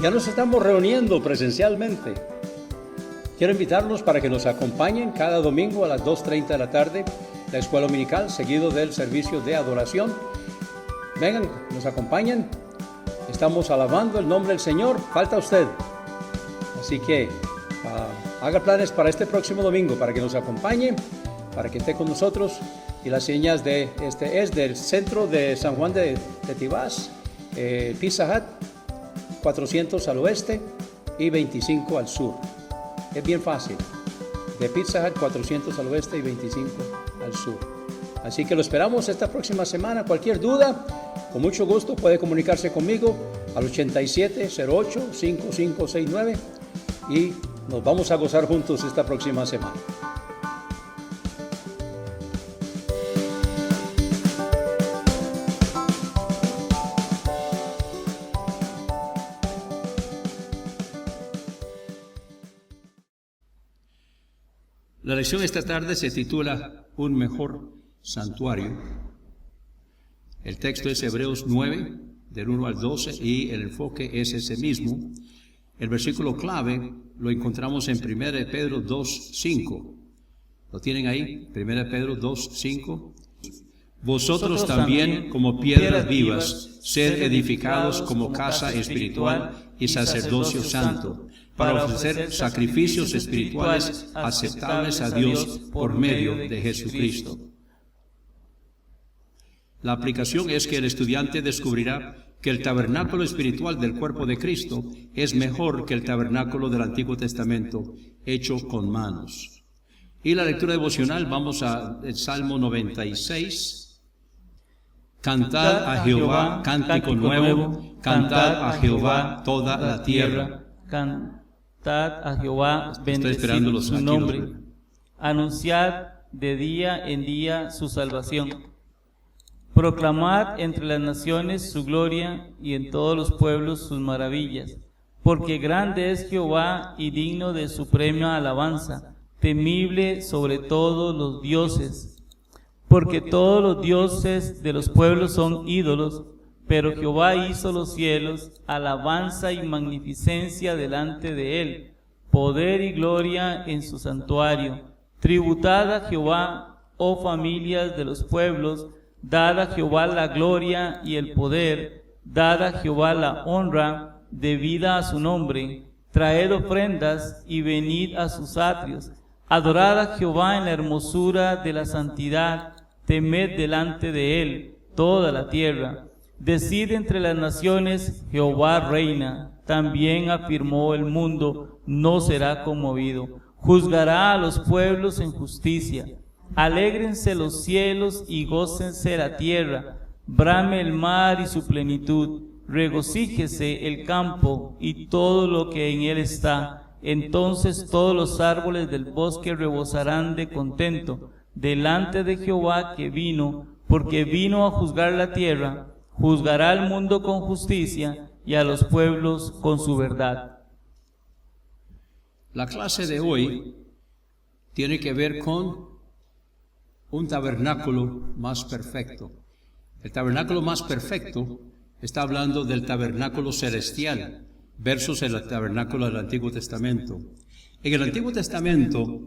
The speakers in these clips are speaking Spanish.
Ya nos estamos reuniendo presencialmente. Quiero invitarlos para que nos acompañen cada domingo a las 2:30 de la tarde, la escuela dominical, seguido del servicio de adoración. Vengan, nos acompañan. Estamos alabando el nombre del Señor. Falta usted. Así que haga planes para este próximo domingo, para que nos acompañe, para que esté con nosotros. Y las señas de es del centro de San Juan de Tibás, Pizza Hut, 400 al oeste y 25 al sur. Es bien fácil. De Pizza Hut, 400 al oeste y 25 al sur. Así que lo esperamos esta próxima semana. Cualquier duda, con mucho gusto puede comunicarse conmigo al 8708-5569 y nos vamos a gozar juntos esta próxima semana. La lección esta tarde se titula Un mejor santuario. El texto es Hebreos 9, del 1 al 12, y el enfoque es ese mismo. El versículo clave lo encontramos en 1 Pedro 2, 5. ¿Lo tienen ahí? 1 Pedro 2, 5. Vosotros también, como piedras vivas, sed edificados como casa espiritual y sacerdocio santo, para ofrecer sacrificios espirituales aceptables a Dios por medio de Jesucristo. La aplicación es que el estudiante descubrirá que el tabernáculo espiritual del cuerpo de Cristo es mejor que el tabernáculo del Antiguo Testamento hecho con manos. Y la lectura devocional, vamos al Salmo 96. Cantad a Jehová cántico nuevo, cantad a Jehová toda la tierra. Cantad a Jehová, bendecid su nombre. Anunciad de día en día su salvación. Proclamad entre las naciones su gloria y en todos los pueblos sus maravillas. Porque grande es Jehová y digno de suprema alabanza, temible sobre todos los dioses. Porque todos los dioses de los pueblos son ídolos, pero Jehová hizo los cielos, alabanza y magnificencia delante de él, poder y gloria en su santuario. Tributad a Jehová, oh familias de los pueblos, dad a Jehová la gloria y el poder, dad a Jehová la honra, debida a su nombre. Traed ofrendas y venid a sus atrios. Adorad a Jehová en la hermosura de la santidad, temed delante de él toda la tierra. Decid entre las naciones, Jehová reina, también afirmó el mundo, no será conmovido. Juzgará a los pueblos en justicia. Alégrense los cielos y gócense la tierra. Brame el mar y su plenitud. Regocíjese el campo y todo lo que en él está. Entonces todos los árboles del bosque rebosarán de contento delante de Jehová que vino, porque vino a juzgar la tierra. Juzgará al mundo con justicia y a los pueblos con su verdad. La clase de hoy tiene que ver con un tabernáculo más perfecto. El tabernáculo más perfecto está hablando del tabernáculo celestial versus el tabernáculo del Antiguo Testamento. En el Antiguo Testamento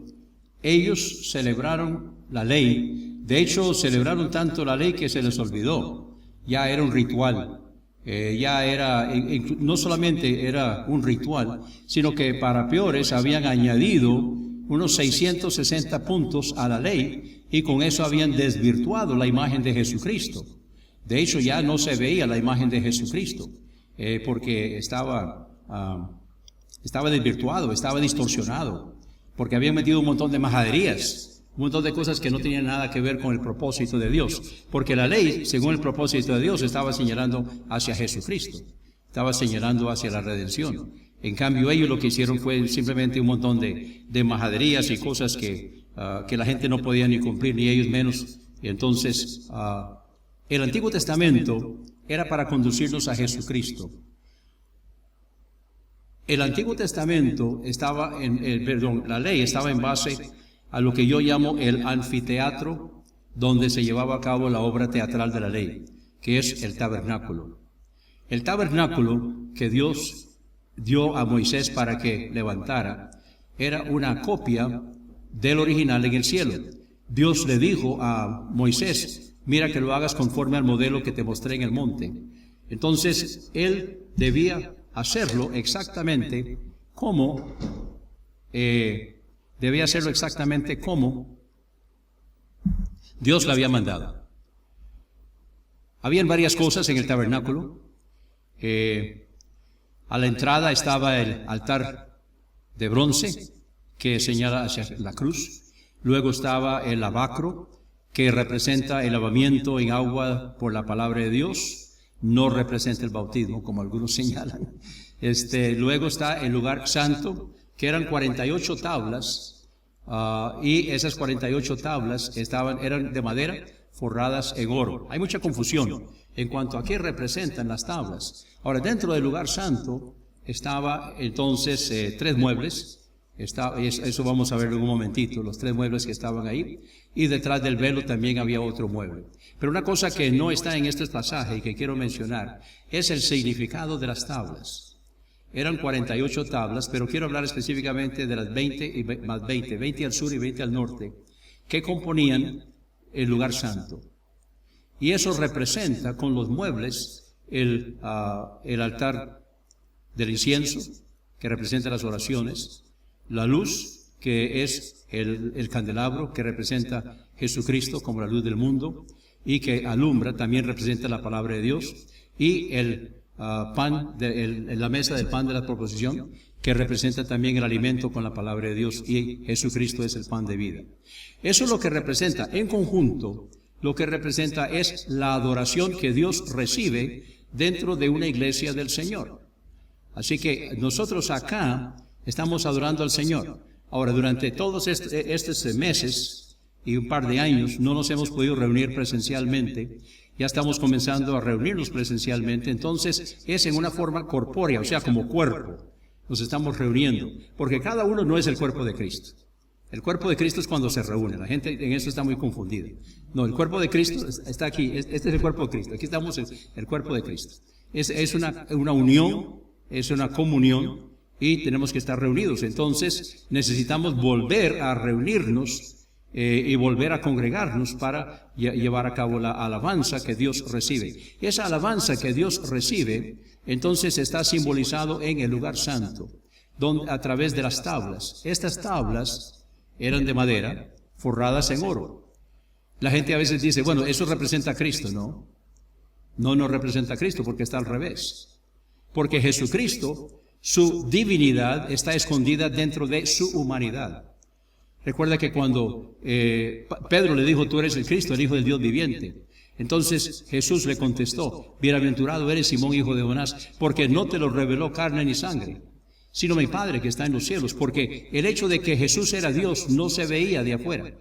ellos celebraron la ley. De hecho, celebraron tanto la ley que se les olvidó. Ya era un ritual. Ya era, no solamente era un ritual, sino que para peores habían añadido unos 660 puntos a la ley y con eso habían desvirtuado la imagen de Jesucristo. De hecho, ya no se veía la imagen de Jesucristo porque estaba desvirtuado, estaba distorsionado, porque habían metido un montón de majaderías, un montón de cosas que no tenían nada que ver con el propósito de Dios, porque la ley, según el propósito de Dios, estaba señalando hacia Jesucristo, estaba señalando hacia la redención. En cambio, ellos lo que hicieron fue simplemente un montón de majaderías y cosas que la gente no podía ni cumplir, ni ellos menos. Y entonces, el Antiguo Testamento era para conducirnos a Jesucristo. El Antiguo Testamento la ley estaba en base a lo que yo llamo el anfiteatro, donde se llevaba a cabo la obra teatral de la ley, que es el tabernáculo. El tabernáculo que Dios dio a Moisés para que levantara era una copia del original en el cielo. Dios le dijo a Moisés, mira que lo hagas conforme al modelo que te mostré en el monte. Entonces, él debía hacerlo exactamente como Dios le había mandado. Habían varias cosas en el tabernáculo. A la entrada estaba el altar de bronce que señala hacia la cruz. Luego estaba el lavacro que representa el lavamiento en agua por la palabra de Dios. No representa el bautismo, como algunos señalan. Luego está el lugar santo, que eran 48 tablas, y esas 48 tablas eran de madera forradas en oro. Hay mucha confusión en cuanto a qué representan las tablas. Ahora, dentro del lugar santo estaba entonces 3 muebles. Eso vamos a verlo en un momentito, los 3 muebles que estaban ahí, y detrás del velo también había otro mueble. Pero una cosa que no está en este pasaje y que quiero mencionar es el significado de las tablas. Eran 48 tablas, pero quiero hablar específicamente de las 20 y más 20 al sur y 20 al norte, que componían el lugar santo. Y eso representa con los muebles el altar del incienso, que representa las oraciones, la luz, que es el candelabro, que representa Jesucristo como la luz del mundo, y que alumbra, también representa la palabra de Dios, y la mesa del pan de la proposición, que representa también el alimento con la palabra de Dios, y Jesucristo es el pan de vida. Eso es lo que representa, en conjunto, lo que representa es la adoración que Dios recibe dentro de una iglesia del Señor. Así que nosotros acá estamos adorando al Señor. Ahora, durante todos estos meses y un par de años no nos hemos podido reunir presencialmente. Ya estamos comenzando a reunirnos presencialmente. Entonces es en una forma corpórea, o sea, como cuerpo. Nos estamos reuniendo, porque cada uno no es el cuerpo de Cristo. El cuerpo de Cristo es cuando se reúne. La gente en eso está muy confundida. No, el cuerpo de Cristo está aquí. Este es el cuerpo de Cristo. Aquí estamos en el cuerpo de Cristo. Es una unión, es una comunión, y tenemos que estar reunidos. Entonces necesitamos volver a reunirnos y volver a congregarnos para llevar a cabo la alabanza que Dios recibe. Esa alabanza que Dios recibe, entonces está simbolizado en el lugar santo, a través de las tablas. Estas tablas eran de madera, forradas en oro. La gente a veces dice, bueno, eso representa a Cristo. No representa a Cristo, porque está al revés. Porque Jesucristo, su divinidad está escondida dentro de su humanidad. Recuerda que cuando Pedro le dijo, tú eres el Cristo, el Hijo del Dios viviente. Entonces Jesús le contestó, bienaventurado eres Simón, hijo de Jonás, porque no te lo reveló carne ni sangre, sino mi Padre que está en los cielos. Porque el hecho de que Jesús era Dios no se veía de afuera.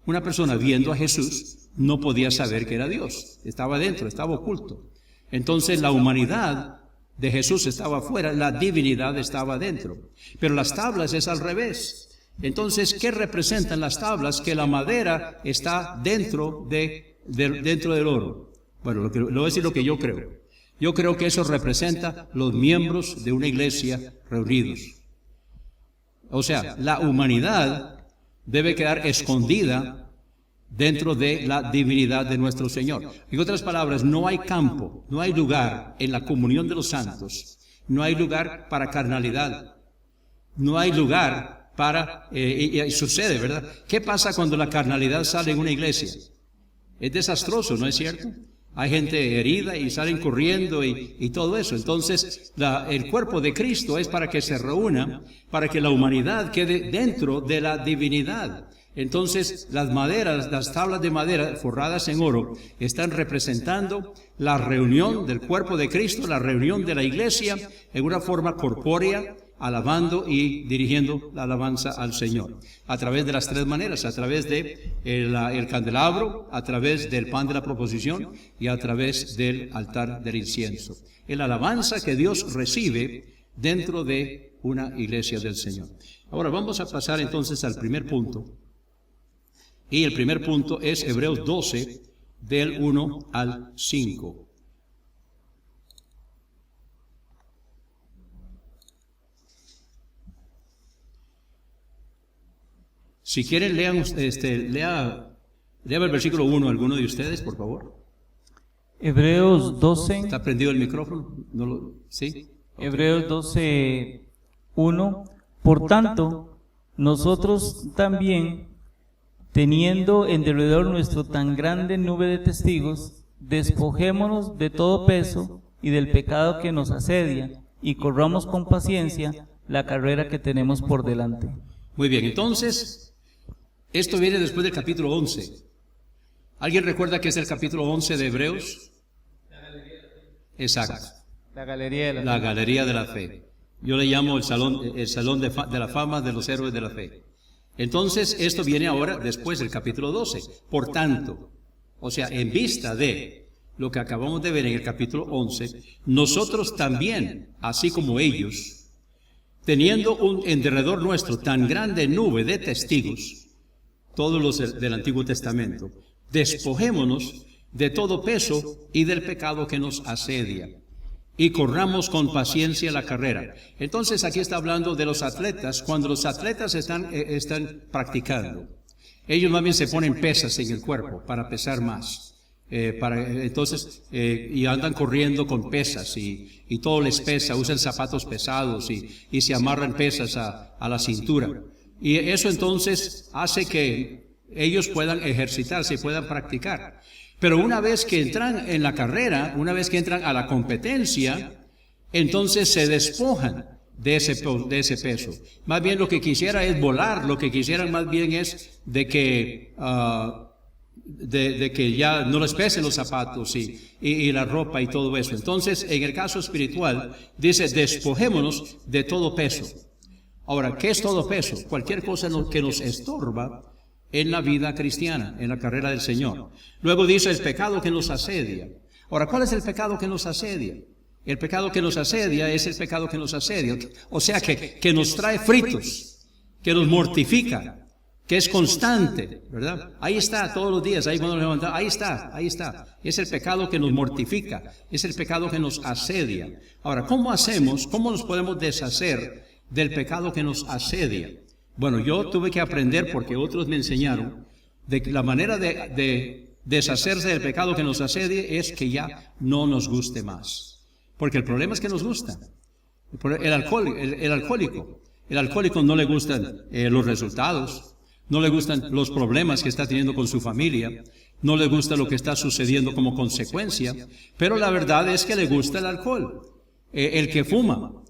Una persona viendo a Jesús no podía saber que era Dios. Estaba dentro, estaba oculto. Entonces la humanidad de Jesús estaba afuera, la divinidad estaba dentro. Pero las tablas es al revés. Entonces, ¿qué representan las tablas? Que la madera está dentro del oro. Bueno, lo voy a decir lo que yo creo. Yo creo que eso representa los miembros de una iglesia reunidos. O sea, la humanidad debe quedar escondida dentro de la divinidad de nuestro Señor. En otras palabras, no hay campo, no hay lugar en la comunión de los santos, no hay lugar para carnalidad, no hay lugar para... y sucede, ¿verdad? ¿Qué pasa cuando la carnalidad sale en una iglesia? Es desastroso, ¿no es cierto? Hay gente herida y salen corriendo y todo eso. Entonces, el cuerpo de Cristo es para que se reúna, para que la humanidad quede dentro de la divinidad. Entonces, las tablas de madera forradas en oro están representando la reunión del cuerpo de Cristo, la reunión de la iglesia en una forma corpórea, alabando y dirigiendo la alabanza al Señor. A través de las 3 maneras, a través de el candelabro, a través del pan de la proposición y a través del altar del incienso. La alabanza que Dios recibe dentro de una iglesia del Señor. Ahora vamos a pasar entonces al primer punto. Y el primer punto es Hebreos 12, del 1 al 5. Si quieren, lean, lea el versículo 1, alguno de ustedes, por favor. Hebreos 12. ¿Está prendido el micrófono? ¿Sí? Hebreos 12, 1. Por tanto, nosotros también, teniendo en derredor nuestro tan grande nube de testigos, despojémonos de todo peso y del pecado que nos asedia, y corramos con paciencia la carrera que tenemos por delante. Muy bien, entonces, esto viene después del capítulo 11. ¿Alguien recuerda que es el capítulo 11 de Hebreos? Exacto. La galería de la fe. La galería de la fe. Yo le llamo el salón de la fama de los héroes de la fe. Entonces, esto viene ahora después del capítulo 12. Por tanto, o sea, en vista de lo que acabamos de ver en el capítulo 11, nosotros también, así como ellos, teniendo en derredor nuestro tan grande nube de testigos, todos los del Antiguo Testamento, despojémonos de todo peso y del pecado que nos asedia, y corramos con paciencia la carrera. Entonces aquí está hablando de los atletas. Cuando los atletas están practicando, ellos más bien se ponen pesas en el cuerpo para pesar más. Y andan corriendo con pesas y todo les pesa, usan zapatos pesados y se amarran pesas a la cintura. Y eso entonces hace que ellos puedan ejercitarse y puedan practicar. Pero una vez que entran en la carrera, una vez que entran a la competencia, entonces se despojan de ese peso. Más bien lo que quisiera es volar, lo que quisieran más bien es de que ya no les pesen los zapatos y la ropa y todo eso. Entonces, en el caso espiritual, dice, despojémonos de todo peso. Ahora, ¿qué es todo peso? Cualquier cosa que nos estorba en la vida cristiana, en la carrera del Señor. Luego dice el pecado que nos asedia. Ahora, ¿cuál es el pecado que nos asedia? El pecado que nos asedia es el pecado que nos asedia. O sea, que nos trae fritos, que nos mortifica, que es constante, ¿verdad? Ahí está, todos los días, ahí cuando nos levantamos, ahí está. Es el pecado que nos mortifica, es el pecado que nos asedia. Ahora, ¿cómo hacemos? ¿Cómo nos podemos deshacer del pecado que nos asedia? Bueno, yo tuve que aprender porque otros me enseñaron de que la manera de deshacerse del pecado que nos asedie es que ya no nos guste más. Porque el problema es que nos gusta. El alcohólico no le gustan los resultados, no le gustan los problemas que está teniendo con su familia, no le gusta lo que está sucediendo como consecuencia, pero la verdad es que le gusta el alcohol. El que fuma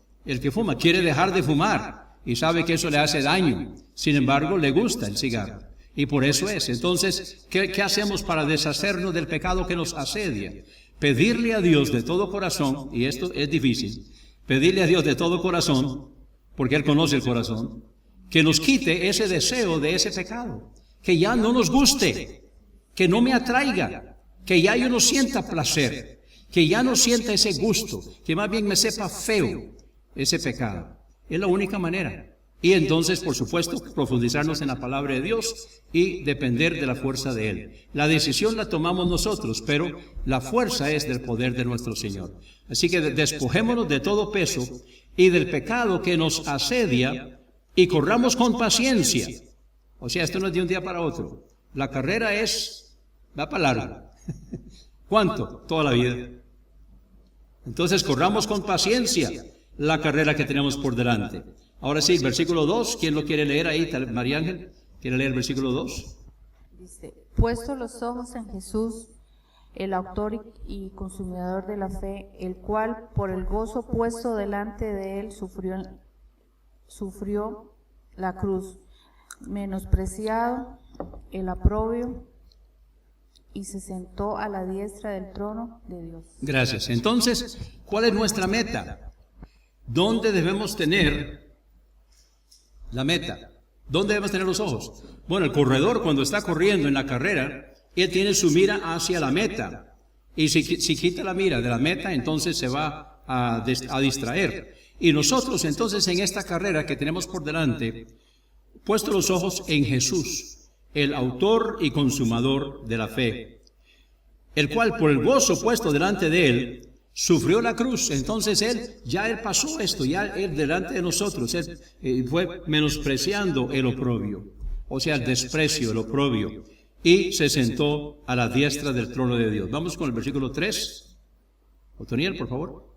quiere dejar de fumar y sabe que eso le hace daño, sin embargo le gusta el cigarro, y por eso es. Entonces, ¿qué hacemos para deshacernos del pecado que nos asedia? Pedirle a Dios de todo corazón, y esto es difícil, pedirle a Dios de todo corazón, porque Él conoce el corazón, que nos quite ese deseo de ese pecado, que ya no nos guste, que no me atraiga, que ya yo no sienta placer, que ya no sienta ese gusto, que más bien me sepa feo ese pecado. Es la única manera. Y entonces, por supuesto, profundizarnos en la palabra de Dios y depender de la fuerza de Él. La decisión la tomamos nosotros, pero la fuerza es del poder de nuestro Señor. Así que despojémonos de todo peso y del pecado que nos asedia y corramos con paciencia. O sea, esto no es de un día para otro. La carrera va para largo. ¿Cuánto? Toda la vida. Entonces, corramos con paciencia la carrera que tenemos por delante. Ahora sí, versículo 2, ¿quién lo quiere leer ahí? María Ángel, ¿quiere leer el versículo 2? Dice, puesto los ojos en Jesús, el autor y consumidor de la fe, el cual por el gozo puesto delante de él sufrió la cruz, menospreciado el oprobio, y se sentó a la diestra del trono de Dios. Gracias. Entonces, ¿cuál es nuestra meta? ¿Dónde debemos tener la meta? ¿Dónde debemos tener los ojos? Bueno, el corredor cuando está corriendo en la carrera, él tiene su mira hacia la meta. Y si quita la mira de la meta, entonces se va a distraer. Y nosotros entonces en esta carrera que tenemos por delante, puesto los ojos en Jesús, el autor y consumador de la fe, el cual por el gozo puesto delante de él, sufrió la cruz. Entonces él pasó esto, ya él delante de nosotros, él fue menospreciando el oprobio. o sea, el desprecio, el oprobio, y se sentó a la diestra del trono de Dios. Vamos con el versículo 3. Otoniel, por favor.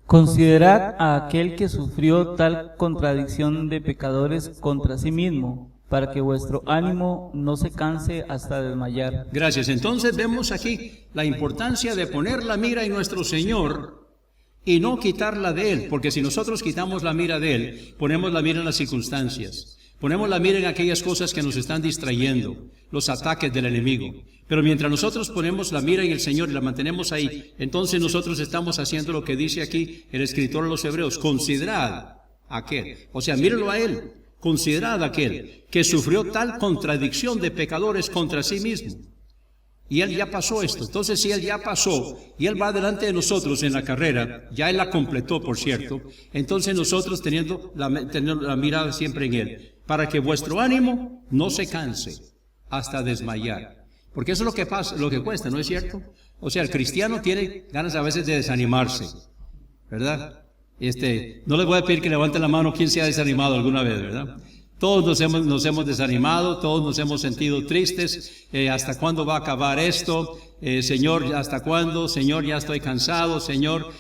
Considerad a aquel que sufrió tal contradicción de pecadores contra sí mismo, para que vuestro ánimo no se canse hasta desmayar. Gracias. Entonces vemos aquí la importancia de poner la mira en nuestro Señor y no quitarla de Él, porque si nosotros quitamos la mira de Él, ponemos la mira en las circunstancias, ponemos la mira en aquellas cosas que nos están distrayendo, los ataques del enemigo. Pero mientras nosotros ponemos la mira en el Señor y la mantenemos ahí, entonces nosotros estamos haciendo lo que dice aquí el escritor de los Hebreos: considerad aquel, o sea, mírenlo a Él, considerad aquel que sufrió tal contradicción de pecadores contra sí mismo. Y Él ya pasó esto. Entonces, si Él ya pasó y Él va delante de nosotros en la carrera, ya Él la completó, por cierto, entonces nosotros teniendo la mirada siempre en Él, para que vuestro ánimo no se canse hasta desmayar. Porque eso es lo que pasa, lo que cuesta, ¿no es cierto? O sea, el cristiano tiene ganas a veces de desanimarse, ¿verdad? No les voy a pedir que levanten la mano quien se ha desanimado alguna vez, ¿verdad? Todos nos hemos desanimado, todos nos hemos sentido tristes. ¿Hasta cuándo va a acabar esto? Señor, ¿hasta cuándo? Señor, ya estoy cansado, Señor.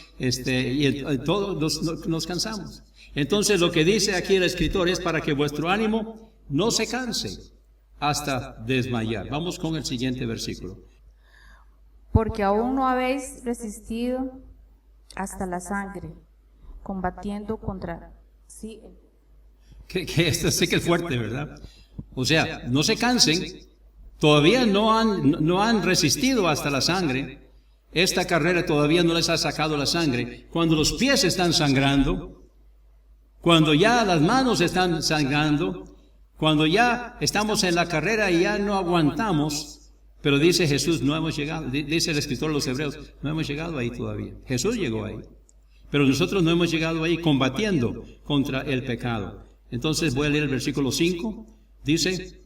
Todos nos cansamos. Entonces, lo que dice aquí el escritor es para que vuestro ánimo no se canse hasta desmayar. Vamos con el siguiente versículo. Porque aún no habéis resistido hasta la sangre, combatiendo contra sí. Que esto sí que es fuerte, ¿verdad? O sea, no se cansen, todavía no han resistido hasta la sangre. Esta carrera todavía no les ha sacado la sangre. Cuando los pies están sangrando, cuando ya las manos están sangrando, cuando ya estamos en la carrera y ya no aguantamos, pero dice Jesús, no hemos llegado, dice el escritor de los Hebreos, no hemos llegado ahí todavía. Jesús llegó ahí, pero nosotros no hemos llegado ahí combatiendo contra el pecado. Entonces voy a leer el versículo 5, dice: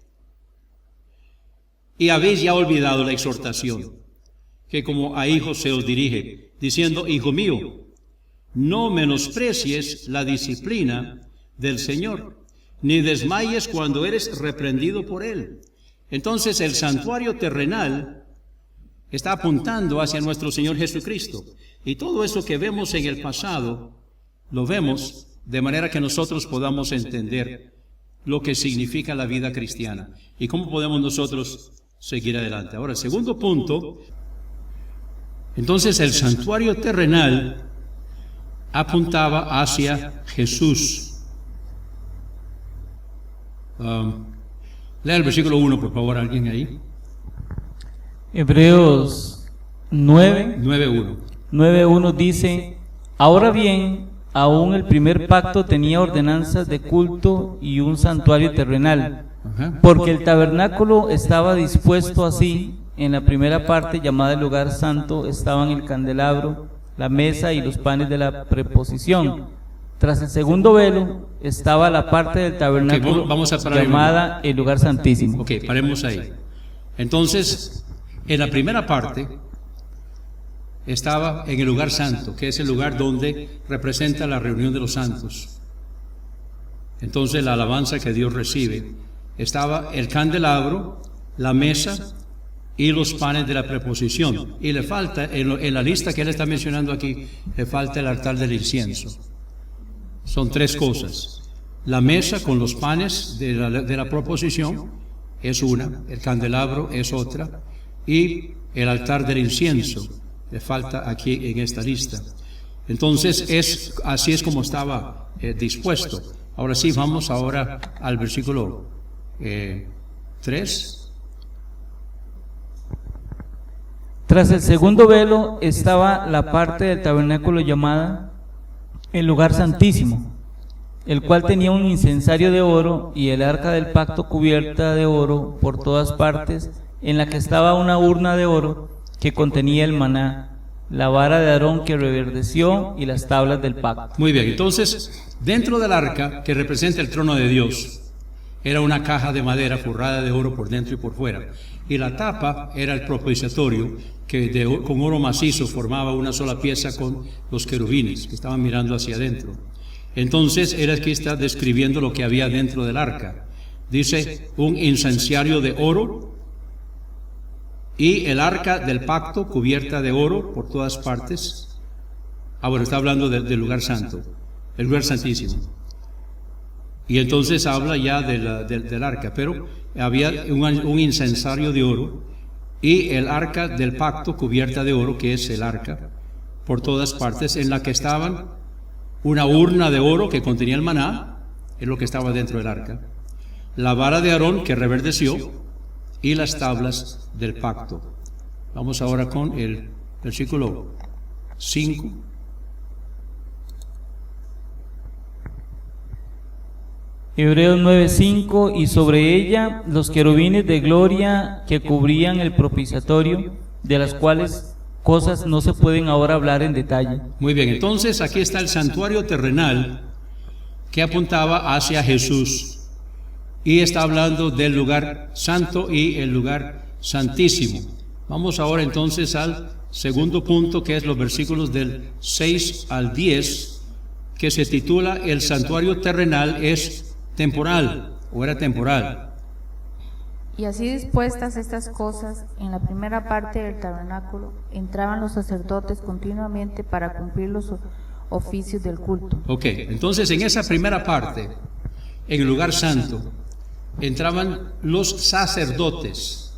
y habéis ya olvidado la exhortación, que como a hijos se os dirige, diciendo: hijo mío, no menosprecies la disciplina del Señor, ni desmayes cuando eres reprendido por Él. Entonces el santuario terrenal está apuntando hacia nuestro Señor Jesucristo, y todo eso que vemos en el pasado, lo vemos de manera que nosotros podamos entender lo que significa la vida cristiana y cómo podemos nosotros seguir adelante. Ahora, el segundo punto, entonces el santuario terrenal apuntaba hacia Jesús. Lea el versículo 1, por favor, alguien ahí. Hebreos 9:1. 9:1 dice: ahora bien, aún el primer pacto tenía ordenanzas de culto y un santuario terrenal, porque el tabernáculo estaba dispuesto así. En la primera parte, llamada el lugar santo, estaban el candelabro, la mesa y los panes de la preposición. Tras el segundo velo estaba la parte del tabernáculo llamada el lugar santísimo. Ok, paremos ahí. Entonces, en la primera parte estaba en el lugar santo, que es el lugar donde representa la reunión de los santos. Entonces, la alabanza que Dios recibe. Estaba el candelabro, la mesa y los panes de la preposición. Y le falta, en la lista que él está mencionando aquí, le falta el altar del incienso. Son tres cosas. La mesa con los panes de la proposición es una, el candelabro es otra, y el altar del incienso le falta aquí en esta lista. Entonces, así es como estaba dispuesto. Ahora sí, vamos ahora al versículo 3. Tras el segundo velo estaba la parte del tabernáculo llamada el lugar santísimo, el cual tenía un incensario de oro y el arca del pacto cubierta de oro por todas partes, en la que estaba una urna de oro que contenía el maná, la vara de Aarón que reverdeció y las tablas del pacto. Muy bien, entonces, dentro del arca, que representa el trono de Dios, era una caja de madera forrada de oro por dentro y por fuera, y la tapa era el propiciatorio, que con oro macizo formaba una sola pieza con los querubines que estaban mirando hacia adentro. Entonces, aquí está describiendo lo que había dentro del arca. dice un incenciario de oro, y el arca del pacto cubierta de oro por todas partes. Bueno, está hablando del lugar santo, el lugar santísimo. Y entonces habla ya del arca, pero había un incensario de oro y el arca del pacto cubierta de oro, que es el arca, por todas partes, en la que estaban una urna de oro que contenía el maná, es lo que estaba dentro del arca, la vara de Aarón que reverdeció y las tablas del pacto. Vamos ahora con el versículo 5. Hebreos 9:5, y sobre ella los querubines de gloria que cubrían el propiciatorio, de las cuales cosas no se pueden ahora hablar en detalle. Muy bien, entonces aquí está el santuario terrenal que apuntaba hacia Jesús y está hablando del lugar santo y el lugar santísimo. Vamos ahora entonces al segundo punto, que es los versículos del 6 al 10, que se titula El santuario terrenal es temporal, o era temporal. Y así dispuestas estas cosas, en la primera parte del tabernáculo entraban los sacerdotes continuamente para cumplir los oficios del culto. Ok, entonces en esa primera parte, en el lugar santo, entraban los sacerdotes.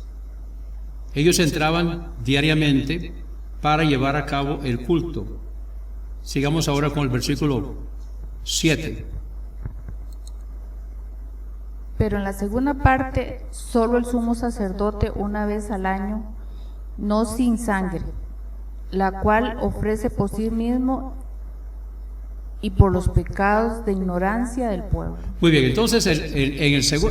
Ellos entraban diariamente para llevar a cabo el culto. Sigamos ahora con el versículo 7. Pero en la segunda parte, solo el sumo sacerdote una vez al año, no sin sangre, la cual ofrece por sí mismo y por los pecados de ignorancia del pueblo. Muy bien, entonces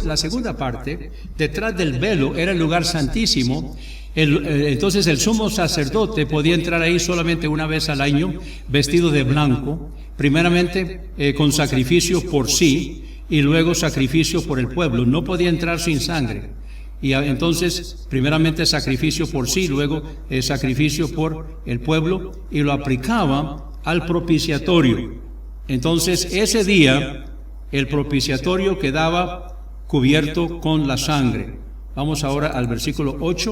la segunda parte, detrás del velo, era el lugar santísimo. Entonces el sumo sacerdote podía entrar ahí solamente una vez al año, vestido de blanco, primeramente con sacrificio por sí, y luego sacrificio por el pueblo. No podía entrar sin sangre. Y entonces, primeramente sacrificio por sí, luego sacrificio por el pueblo, y lo aplicaba al propiciatorio. Entonces, ese día, el propiciatorio quedaba cubierto con la sangre. Vamos ahora al versículo 8.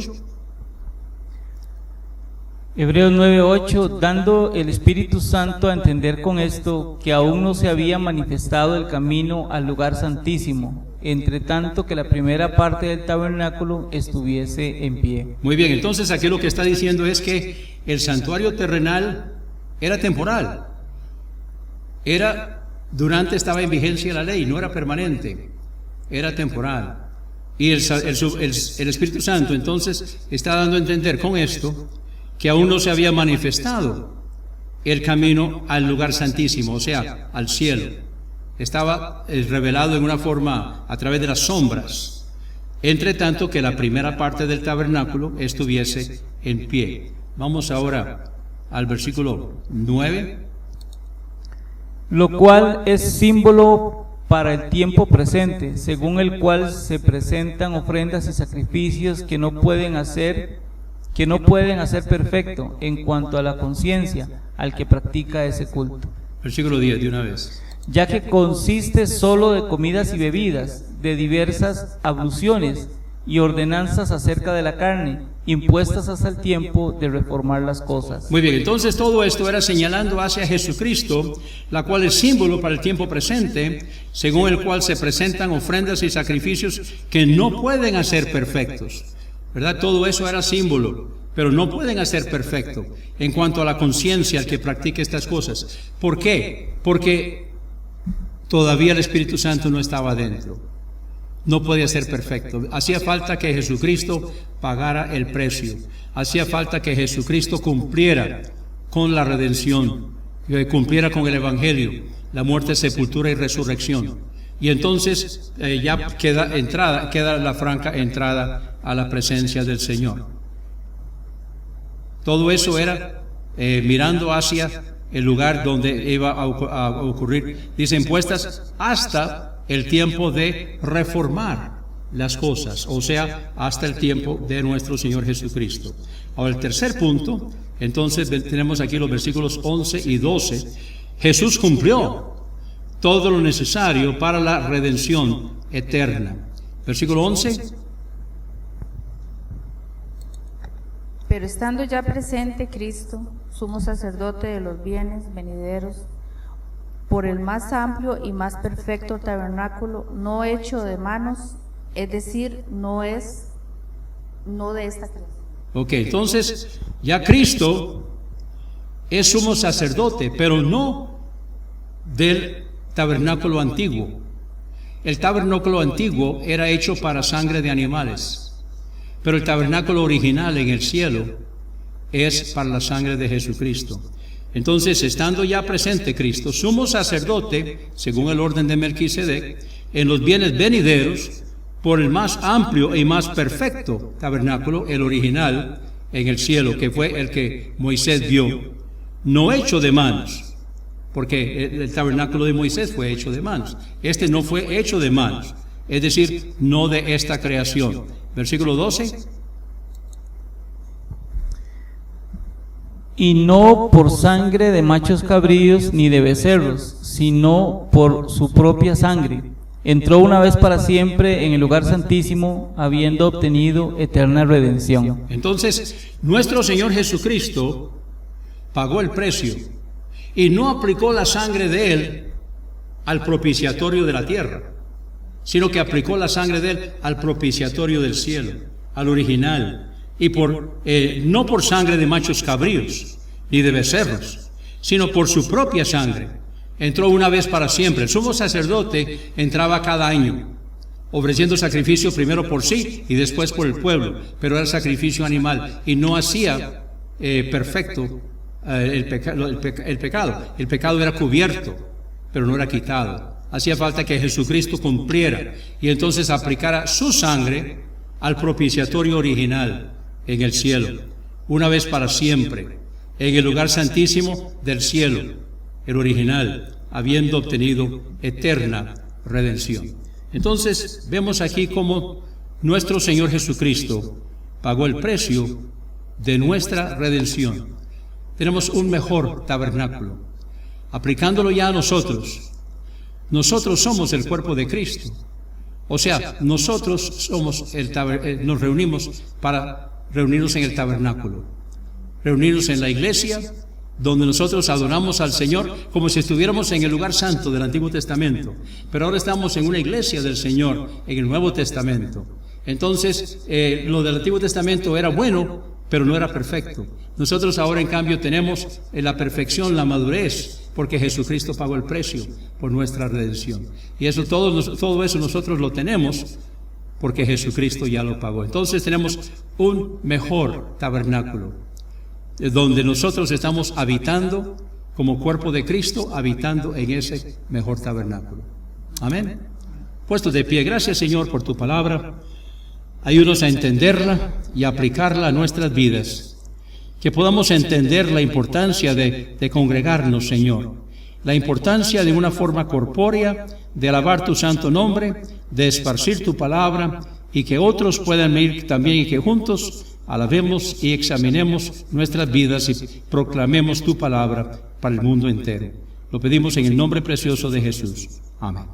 Hebreos 9:8, dando el Espíritu Santo a entender con esto que aún no se había manifestado el camino al lugar santísimo, entre tanto que la primera parte del tabernáculo estuviese en pie. Muy bien, entonces aquí lo que está diciendo es que el santuario terrenal era temporal. Estaba en vigencia la ley, no era permanente, era temporal. Y el Espíritu Santo entonces está dando a entender con esto que aún no se había manifestado el camino al lugar santísimo, o sea, al cielo. Estaba revelado en una forma a través de las sombras, entre tanto que la primera parte del tabernáculo estuviese en pie. Vamos ahora al versículo 9. Lo cual es símbolo para el tiempo presente, según el cual se presentan ofrendas y sacrificios que no pueden hacer perfecto en cuanto a la conciencia al que practica ese culto. Versículo 10, de una vez. Ya que consiste solo de comidas y bebidas, de diversas abluciones y ordenanzas acerca de la carne, impuestas hasta el tiempo de reformar las cosas. Muy bien, entonces todo esto era señalando hacia Jesucristo, la cual es símbolo para el tiempo presente, según el cual se presentan ofrendas y sacrificios que no pueden hacer perfectos. ¿Verdad? Todo eso era símbolo, pero no pueden hacer perfecto en cuanto a la conciencia al que practique estas cosas. ¿Por qué? Porque todavía el Espíritu Santo no estaba dentro. No podía ser perfecto. Hacía falta que Jesucristo pagara el precio. Hacía falta que Jesucristo cumpliera con la redención, que cumpliera con el Evangelio, la muerte, sepultura y resurrección. Y entonces ya queda la franca entrada a la presencia del Señor. Todo eso era mirando hacia el lugar donde iba a ocurrir, dicen, puestas hasta el tiempo de reformar las cosas, o sea, hasta el tiempo de nuestro Señor Jesucristo. Ahora, el tercer punto, entonces tenemos aquí los versículos 11 y 12. Jesús cumplió todo lo necesario para la redención eterna. Versículo 11. Pero estando ya presente Cristo, sumo sacerdote de los bienes venideros, por el más amplio y más perfecto tabernáculo, no hecho de manos, es decir, no de esta creación. Ok, entonces ya Cristo es sumo sacerdote, pero no del tabernáculo antiguo. El tabernáculo antiguo era hecho para sangre de animales, pero el tabernáculo original en el cielo es para la sangre de Jesucristo. Entonces, estando ya presente Cristo, sumo sacerdote, según el orden de Melquisedec, en los bienes venideros, por el más amplio y más perfecto tabernáculo, el original en el cielo, que fue el que Moisés vio, no hecho de manos, porque el tabernáculo de Moisés fue hecho de manos. Este no fue hecho de manos, es decir, no de esta creación. Versículo 12. Y no por sangre de machos cabríos ni de becerros, sino por su propia sangre. Entró una vez para siempre en el lugar santísimo, habiendo obtenido eterna redención. Entonces, nuestro Señor Jesucristo pagó el precio y no aplicó la sangre de Él al propiciatorio de la tierra, sino que aplicó la sangre de Él al propiciatorio del cielo, al original. Y no por sangre de machos cabríos ni de becerros, sino por su propia sangre. Entró una vez para siempre. El sumo sacerdote entraba cada año, ofreciendo sacrificio primero por sí y después por el pueblo, pero era sacrificio animal y no hacía perfecto el pecado. El pecado era cubierto, pero no era quitado. Hacía falta que Jesucristo cumpliera y entonces aplicara su sangre al propiciatorio original en el cielo, una vez para siempre, en el lugar santísimo del cielo, el original, habiendo obtenido eterna redención. Entonces, vemos aquí cómo nuestro Señor Jesucristo pagó el precio de nuestra redención. Tenemos un mejor tabernáculo. Aplicándolo ya a nosotros, nosotros somos el cuerpo de Cristo. O sea, nosotros somos nos reunimos para reunirnos en el tabernáculo, reunirnos en la iglesia, donde nosotros adoramos al Señor como si estuviéramos en el lugar santo del Antiguo Testamento, pero ahora estamos en una iglesia del Señor, en el Nuevo Testamento. Entonces, lo del Antiguo Testamento era bueno, pero no era perfecto. Nosotros ahora, en cambio, tenemos la perfección, la madurez, porque Jesucristo pagó el precio por nuestra redención. Y eso todo eso nosotros lo tenemos porque Jesucristo ya lo pagó. Entonces tenemos un mejor tabernáculo, donde nosotros estamos habitando como cuerpo de Cristo, habitando en ese mejor tabernáculo. Amén. Puestos de pie, gracias Señor por tu palabra. Ayúdanos a entenderla y a aplicarla a nuestras vidas. Que podamos entender la importancia de congregarnos, Señor. La importancia de una forma corpórea de alabar tu santo nombre, de esparcir tu palabra y que otros puedan venir también y que juntos alabemos y examinemos nuestras vidas y proclamemos tu palabra para el mundo entero. Lo pedimos en el nombre precioso de Jesús. Amén.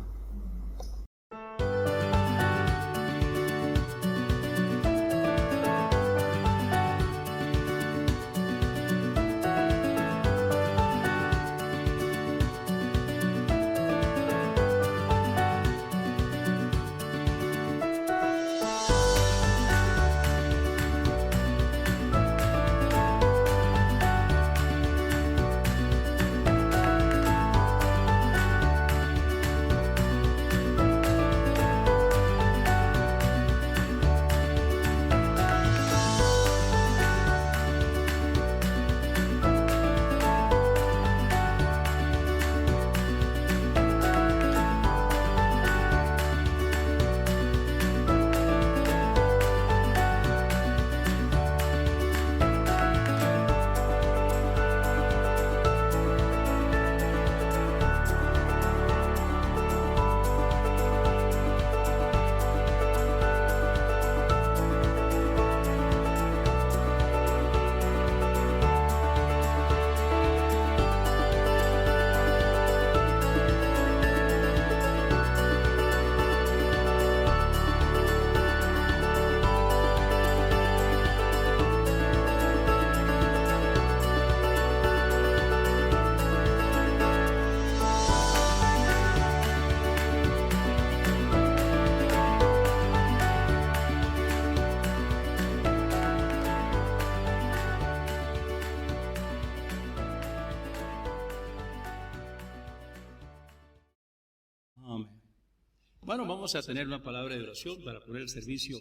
Bueno, vamos a tener una palabra de oración para poner el servicio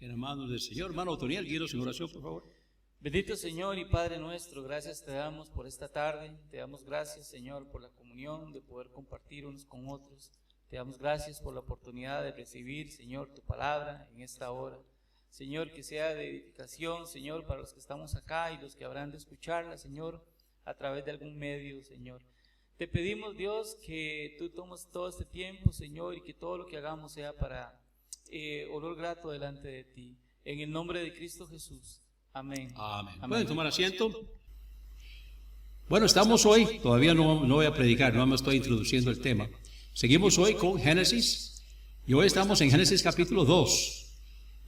en las manos del Señor. Hermano Otoniel, guíenos en oración, por favor. Bendito Señor y Padre nuestro, gracias te damos por esta tarde, te damos gracias, Señor, por la comunión, de poder compartir unos con otros. Te damos gracias por la oportunidad de recibir, Señor, tu palabra en esta hora. Señor, que sea de edificación, Señor, para los que estamos acá y los que habrán de escucharla, Señor, a través de algún medio, Señor. Te pedimos, Dios, que tú tomes todo este tiempo, Señor, y que todo lo que hagamos sea para olor grato delante de ti. En el nombre de Cristo Jesús. Amén. Amén. ¿Pueden tomar asiento? Bueno, estamos hoy, todavía no voy a predicar, no me estoy introduciendo el tema. Seguimos hoy con Génesis, y hoy estamos en Génesis capítulo 2.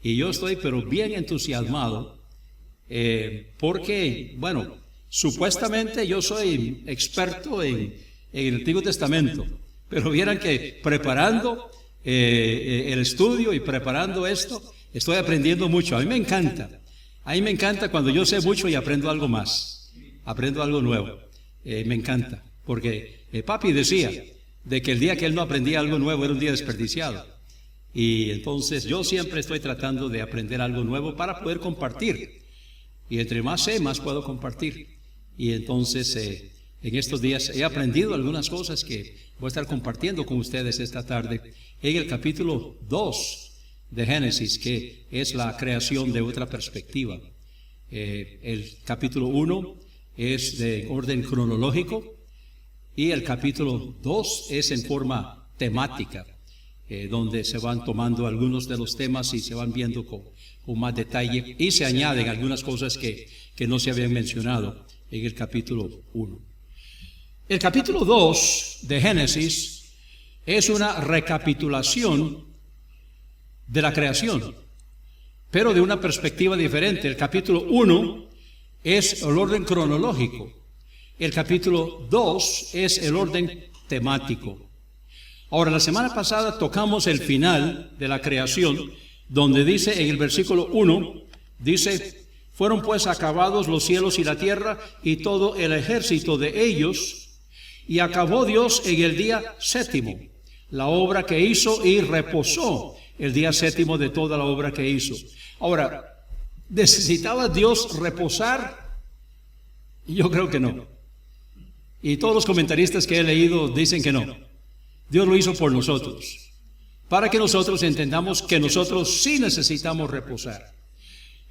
Y yo estoy pero bien entusiasmado, porque, bueno, supuestamente yo soy experto en el Antiguo Testamento, pero vieran que preparando el estudio y preparando esto, estoy aprendiendo mucho. A mí me encanta cuando yo sé mucho y aprendo algo más, aprendo algo nuevo. Me encanta, porque papi decía de que el día que él no aprendía algo nuevo era un día desperdiciado. Y entonces yo siempre estoy tratando de aprender algo nuevo para poder compartir. Y entre más sé, más puedo compartir. Y entonces en estos días he aprendido algunas cosas que voy a estar compartiendo con ustedes esta tarde en el capítulo 2 de Génesis, que es la creación de otra perspectiva. El capítulo 1 es de orden cronológico y el capítulo 2 es en forma temática, donde se van tomando algunos de los temas y se van viendo con más detalle y se añaden algunas cosas que no se habían mencionado en el capítulo 1. El capítulo 2 de Génesis es una recapitulación de la creación, pero de una perspectiva diferente. El capítulo 1 es el orden cronológico, el capítulo 2 es el orden temático. Ahora, la semana pasada tocamos el final de la creación, donde dice en el versículo 1, dice: fueron pues acabados los cielos y la tierra y todo el ejército de ellos, y acabó Dios en el día séptimo la obra que hizo y reposó el día séptimo de toda la obra que hizo. Ahora, ¿necesitaba Dios reposar? Yo creo que no. Y todos los comentaristas que he leído dicen que no. Dios lo hizo por nosotros, para que nosotros entendamos que nosotros sí necesitamos reposar.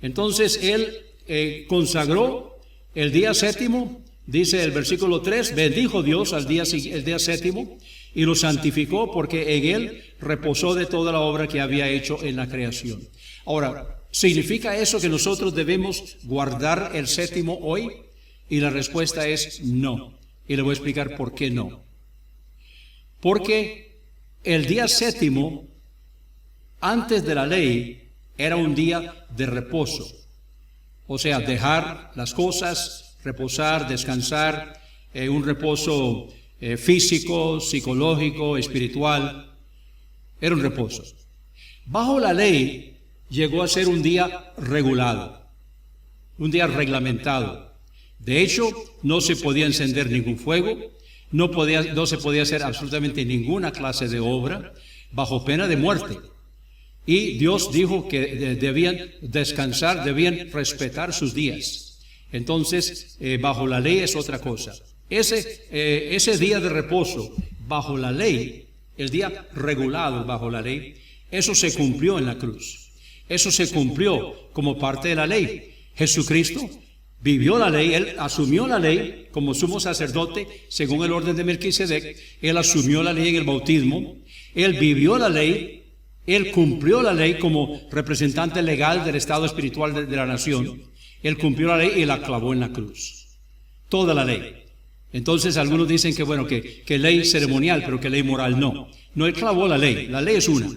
Entonces Él consagró el día séptimo, dice el versículo 3, bendijo Dios el día séptimo y lo santificó porque en Él reposó de toda la obra que había hecho en la creación. Ahora, ¿significa eso que nosotros debemos guardar el séptimo hoy? Y la respuesta es no. Y le voy a explicar por qué no. Porque el día séptimo, antes de la ley, era un día de reposo. O sea, dejar las cosas, reposar, descansar, un reposo físico, psicológico, espiritual. Era un reposo. Bajo la ley llegó a ser un día regulado, un día reglamentado. De hecho, no se podía encender ningún fuego, no se podía hacer absolutamente ninguna clase de obra, bajo pena de muerte. Y Dios dijo que debían descansar, debían respetar sus días. Entonces, bajo la ley es otra cosa. Ese día de reposo, bajo la ley, el día regulado bajo la ley, eso se cumplió en la cruz. Eso se cumplió como parte de la ley. Jesucristo vivió la ley, Él asumió la ley como sumo sacerdote según el orden de Melquisedec. Él asumió la ley en el bautismo, Él vivió la ley, Él cumplió la ley como representante legal del estado espiritual de la nación. Él cumplió la ley y la clavó en la cruz. Toda la ley. Entonces algunos dicen que bueno, que ley ceremonial, pero que ley moral no. No, Él clavó la ley es una.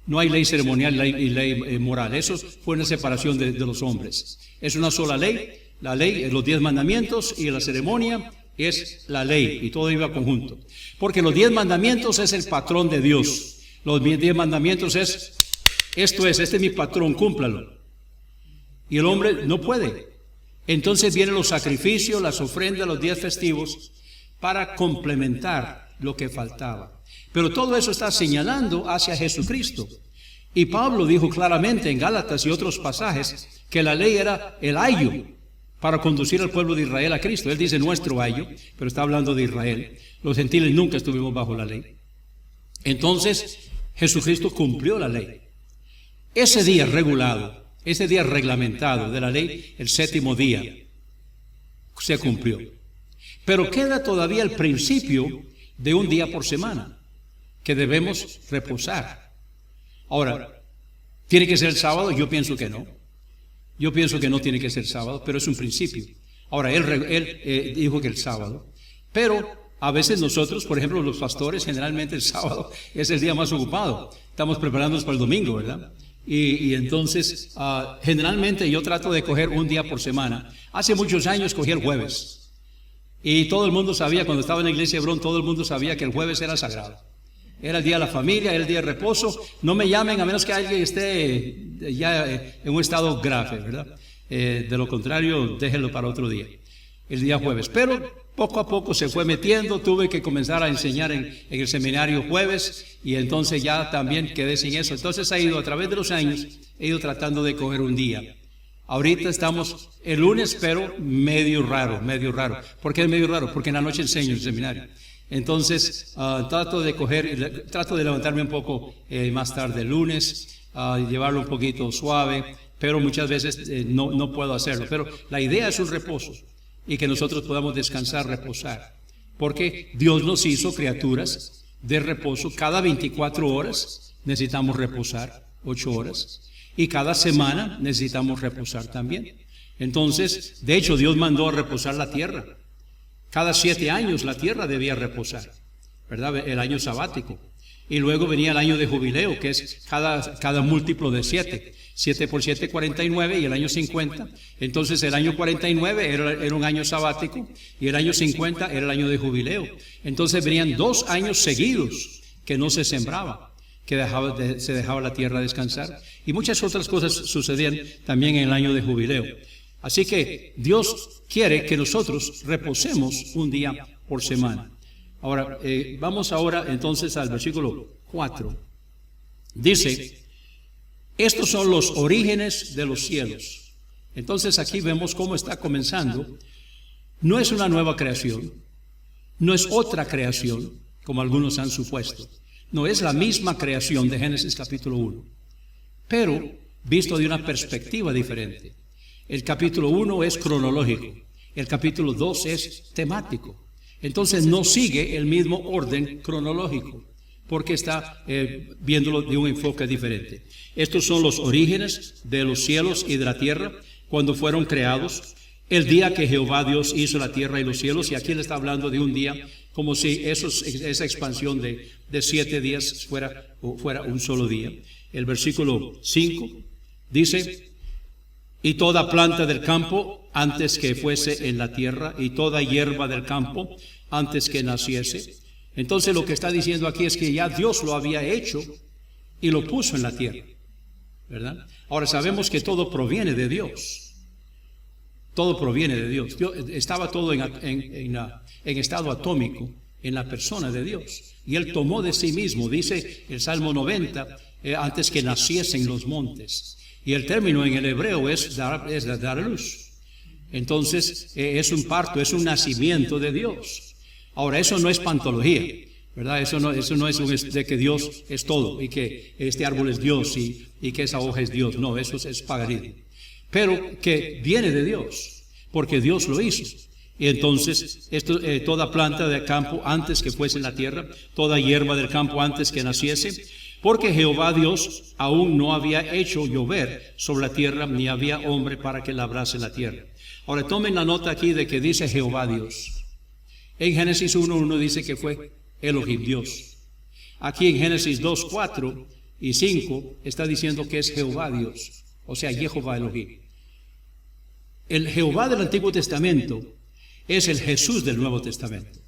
No hay ley ceremonial y ley moral. Eso fue una separación de los hombres. Es una sola ley. La ley, los 10 mandamientos, y la ceremonia es la ley, y todo iba conjunto. Porque los 10 mandamientos es el patrón de Dios. Los 10 mandamientos este es mi patrón, cúmplalo. Y el hombre no puede. Entonces vienen los sacrificios, las ofrendas, los días festivos, para complementar lo que faltaba. Pero todo eso está señalando hacia Jesucristo. Y Pablo dijo claramente en Gálatas y otros pasajes que la ley era el ayo para conducir al pueblo de Israel a Cristo. Él dice nuestro ayo, pero está hablando de Israel. Los gentiles nunca estuvimos bajo la ley. Entonces, Jesucristo cumplió la ley. Ese día regulado, ese día reglamentado de la ley, el séptimo día, se cumplió. Pero queda todavía el principio de un día por semana, que debemos reposar. Ahora, ¿tiene que ser el sábado? Yo pienso que no. Yo pienso que no tiene que ser sábado, pero es un principio. Ahora, él dijo que el sábado, pero a veces nosotros, por ejemplo, los pastores, generalmente el sábado es el día más ocupado. Estamos preparándonos para el domingo, ¿verdad? Y entonces, generalmente yo trato de coger un día por semana. Hace muchos años cogí el jueves. Y todo el mundo sabía, cuando estaba en la iglesia de Hebrón, todo el mundo sabía que el jueves era sagrado. Era el día de la familia, era el día de reposo. No me llamen a menos que alguien esté ya en un estado grave, ¿verdad? De lo contrario, déjenlo para otro día, el día jueves. Pero poco a poco se fue metiendo, tuve que comenzar a enseñar en el seminario jueves y entonces ya también quedé sin eso. Entonces a través de los años, he ido tratando de coger un día. Ahorita estamos el lunes, pero medio raro. ¿Por qué es medio raro? Porque en la noche enseño en el seminario. Entonces, trato de levantarme un poco más tarde el lunes, llevarlo un poquito suave, pero muchas veces no puedo hacerlo. Pero la idea es un reposo y que nosotros podamos descansar, reposar. Porque Dios nos hizo criaturas de reposo. Cada 24 horas necesitamos reposar, 8 horas. Y cada semana necesitamos reposar también. Entonces, de hecho, Dios mandó a reposar la tierra. Cada 7 años la tierra debía reposar, ¿verdad? El año sabático. Y luego venía el año de jubileo, que es cada múltiplo de 7. 7 por 7, 49, y el año 50. Entonces el año 49 era un año sabático, y el año 50 era el año de jubileo. Entonces venían 2 años seguidos que no se sembraba, que se dejaba la tierra descansar. Y muchas otras cosas sucedían también en el año de jubileo. Así que Dios quiere que nosotros reposemos un día por semana. Ahora, vamos ahora entonces al versículo 4. Dice, estos son los orígenes de los cielos. Entonces aquí vemos cómo está comenzando. No es una nueva creación, no es otra creación, como algunos han supuesto. No, es la misma creación de Génesis capítulo 1, pero visto de una perspectiva diferente. El capítulo 1 es cronológico, el capítulo 2 es temático. Entonces no sigue el mismo orden cronológico, porque está viéndolo de un enfoque diferente. Estos son los orígenes de los cielos y de la tierra, cuando fueron creados, el día que Jehová Dios hizo la tierra y los cielos. Y aquí él está hablando de un día, como si esa expansión de 7 días fuera un solo día. El versículo 5 dice, y toda planta del campo antes que fuese en la tierra, y toda hierba del campo antes que naciese. Entonces lo que está diciendo aquí es que ya Dios lo había hecho y lo puso en la tierra, ¿verdad? Ahora sabemos que todo proviene de Dios. Todo proviene de Dios. Estaba todo en estado atómico en la persona de Dios. Y Él tomó de sí mismo, dice el Salmo 90, antes que naciesen los montes. Y el término en el hebreo es dar a luz. Entonces es un parto, es un nacimiento de Dios. Ahora, eso no es pantología, ¿verdad? Eso no es de que Dios es todo y que este árbol es Dios y que esa hoja es Dios. No, eso es paganismo. Pero que viene de Dios, porque Dios lo hizo. Y entonces, toda planta del campo antes que fuese en la tierra, toda hierba del campo antes que naciese, porque Jehová Dios aún no había hecho llover sobre la tierra, ni había hombre para que labrase la tierra. Ahora tomen la nota aquí de que dice Jehová Dios. En Génesis 1:1 dice que fue Elohim Dios. Aquí en Génesis 2, 4 y 5 está diciendo que es Jehová Dios, o sea, Jehová Elohim. El Jehová del Antiguo Testamento es el Jesús del Nuevo Testamento.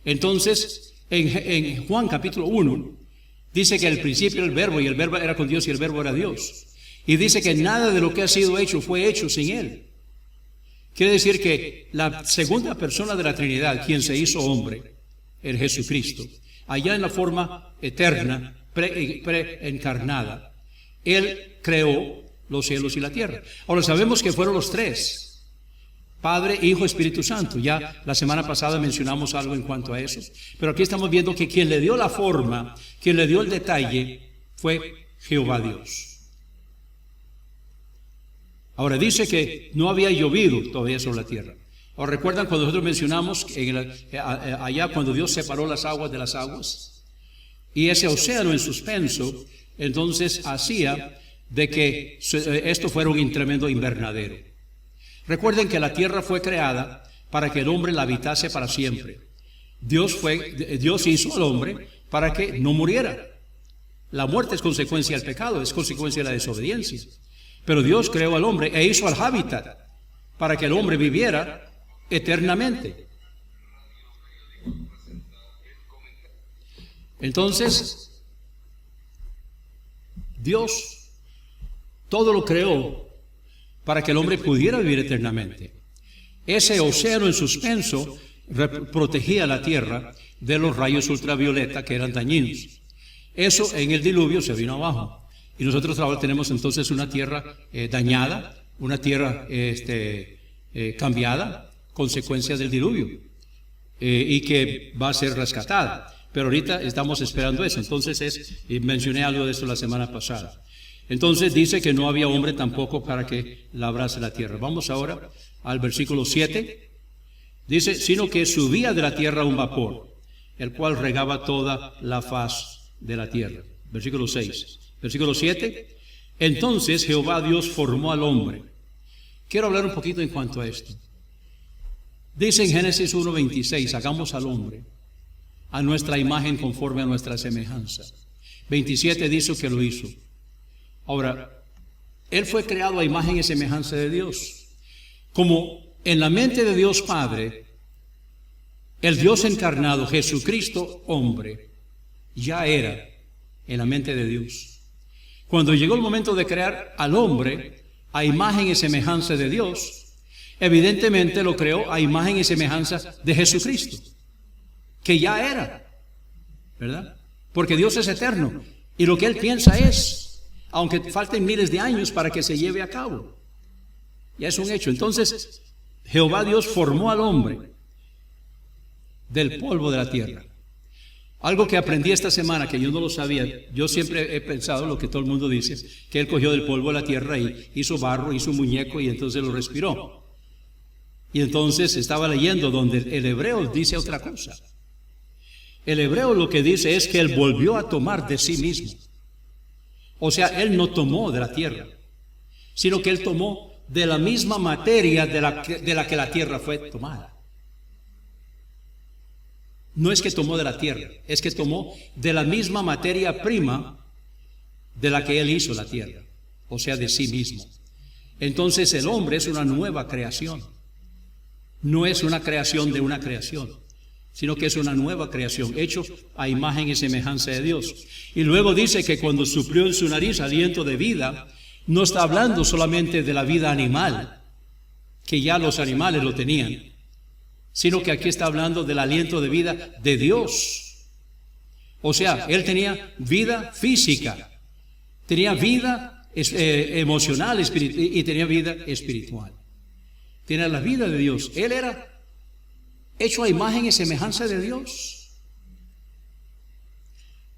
Entonces, en Juan capítulo 1, dice que al principio era el verbo, y el verbo era con Dios, y el verbo era Dios. Y dice que nada de lo que ha sido hecho fue hecho sin Él. Quiere decir que la segunda persona de la Trinidad, quien se hizo hombre, el Jesucristo, allá en la forma eterna, preencarnada, Él creó los cielos y la tierra. Ahora sabemos que fueron los tres: Padre, Hijo, Espíritu Santo. Ya la semana pasada mencionamos algo en cuanto a eso, pero aquí estamos viendo que quien le dio la forma, quien le dio el detalle, fue Jehová Dios. Ahora dice que no había llovido todavía sobre la tierra. Ahora recuerdan cuando nosotros mencionamos allá cuando Dios separó las aguas de las aguas, y ese océano en suspenso, entonces hacía de que esto fuera un tremendo invernadero. Recuerden que la tierra fue creada para que el hombre la habitase para siempre. Dios hizo al hombre para que no muriera. La muerte es consecuencia del pecado, es consecuencia de la desobediencia. Pero Dios creó al hombre e hizo al hábitat para que el hombre viviera eternamente. Entonces, Dios todo lo creó para que el hombre pudiera vivir eternamente. Ese océano en suspenso protegía la tierra de los rayos ultravioleta que eran dañinos. Eso en el diluvio se vino abajo. Y nosotros ahora tenemos entonces una tierra dañada, una tierra cambiada, consecuencia del diluvio, y que va a ser rescatada. Pero ahorita estamos esperando eso. Entonces mencioné algo de eso la semana pasada. Entonces dice que no había hombre tampoco para que labrase la tierra. Vamos ahora al versículo 7. Dice, sino que subía de la tierra un vapor, el cual regaba toda la faz de la tierra. Versículo 6. Versículo 7. Entonces Jehová Dios formó al hombre. Quiero hablar un poquito en cuanto a esto. Dice en Génesis 1:26, hagamos al hombre a nuestra imagen conforme a nuestra semejanza. 27 dice que lo hizo. Ahora, Él fue creado a imagen y semejanza de Dios. Como en la mente de Dios Padre, el Dios encarnado, Jesucristo hombre, ya era en la mente de Dios. Cuando llegó el momento de crear al hombre a imagen y semejanza de Dios, evidentemente lo creó a imagen y semejanza de Jesucristo, que ya era, ¿verdad? Porque Dios es eterno y lo que Él piensa es, aunque falten miles de años para que se lleve a cabo, ya es un hecho. Entonces Jehová Dios formó al hombre del polvo de la tierra. Algo que aprendí esta semana, que yo no lo sabía, yo siempre he pensado lo que todo el mundo dice, que Él cogió del polvo de la tierra y hizo barro, hizo un muñeco y entonces lo respiró. Y entonces estaba leyendo donde el hebreo dice otra cosa. El hebreo lo que dice es que Él volvió a tomar de sí mismo. O sea, Él no tomó de la tierra, sino que Él tomó de la misma materia de la que la tierra fue tomada. No es que tomó de la tierra, es que tomó de la misma materia prima de la que Él hizo la tierra, o sea, de sí mismo. Entonces el hombre es una nueva creación. No es una creación de una creación, sino que es una nueva creación, hecho a imagen y semejanza de Dios. Y luego dice que cuando suplió en su nariz aliento de vida, no está hablando solamente de la vida animal, que ya los animales lo tenían, sino que aquí está hablando del aliento de vida de Dios. O sea, Él tenía vida física, tenía vida emocional y tenía vida espiritual. Tenía la vida de Dios. Él era hecho a imagen y semejanza de Dios.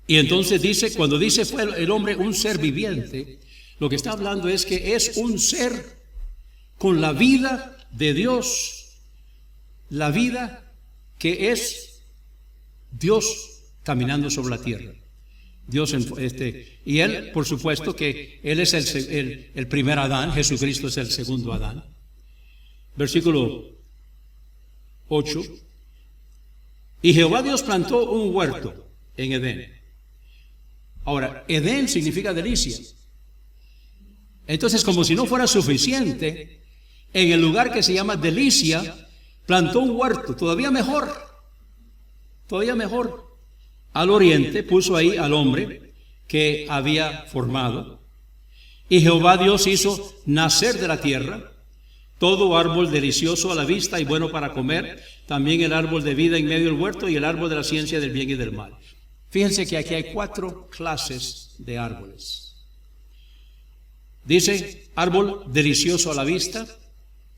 Y entonces dice, cuando dice fue el hombre un ser viviente, lo que está hablando es que es un ser con la vida de Dios. La vida que es Dios caminando sobre la tierra. Dios y Él, por supuesto que Él es el primer Adán, Jesucristo es el segundo Adán. Versículo 8. Y Jehová Dios plantó un huerto en Edén. Ahora, Edén significa delicia. Entonces, como si no fuera suficiente, en el lugar que se llama delicia, plantó un huerto, todavía mejor, al oriente, puso ahí al hombre que había formado. Y Jehová Dios hizo nacer de la tierra todo árbol delicioso a la vista y bueno para comer, también el árbol de vida en medio del huerto y el árbol de la ciencia del bien y del mal. Fíjense que aquí hay 4 clases de árboles. Dice, árbol delicioso a la vista,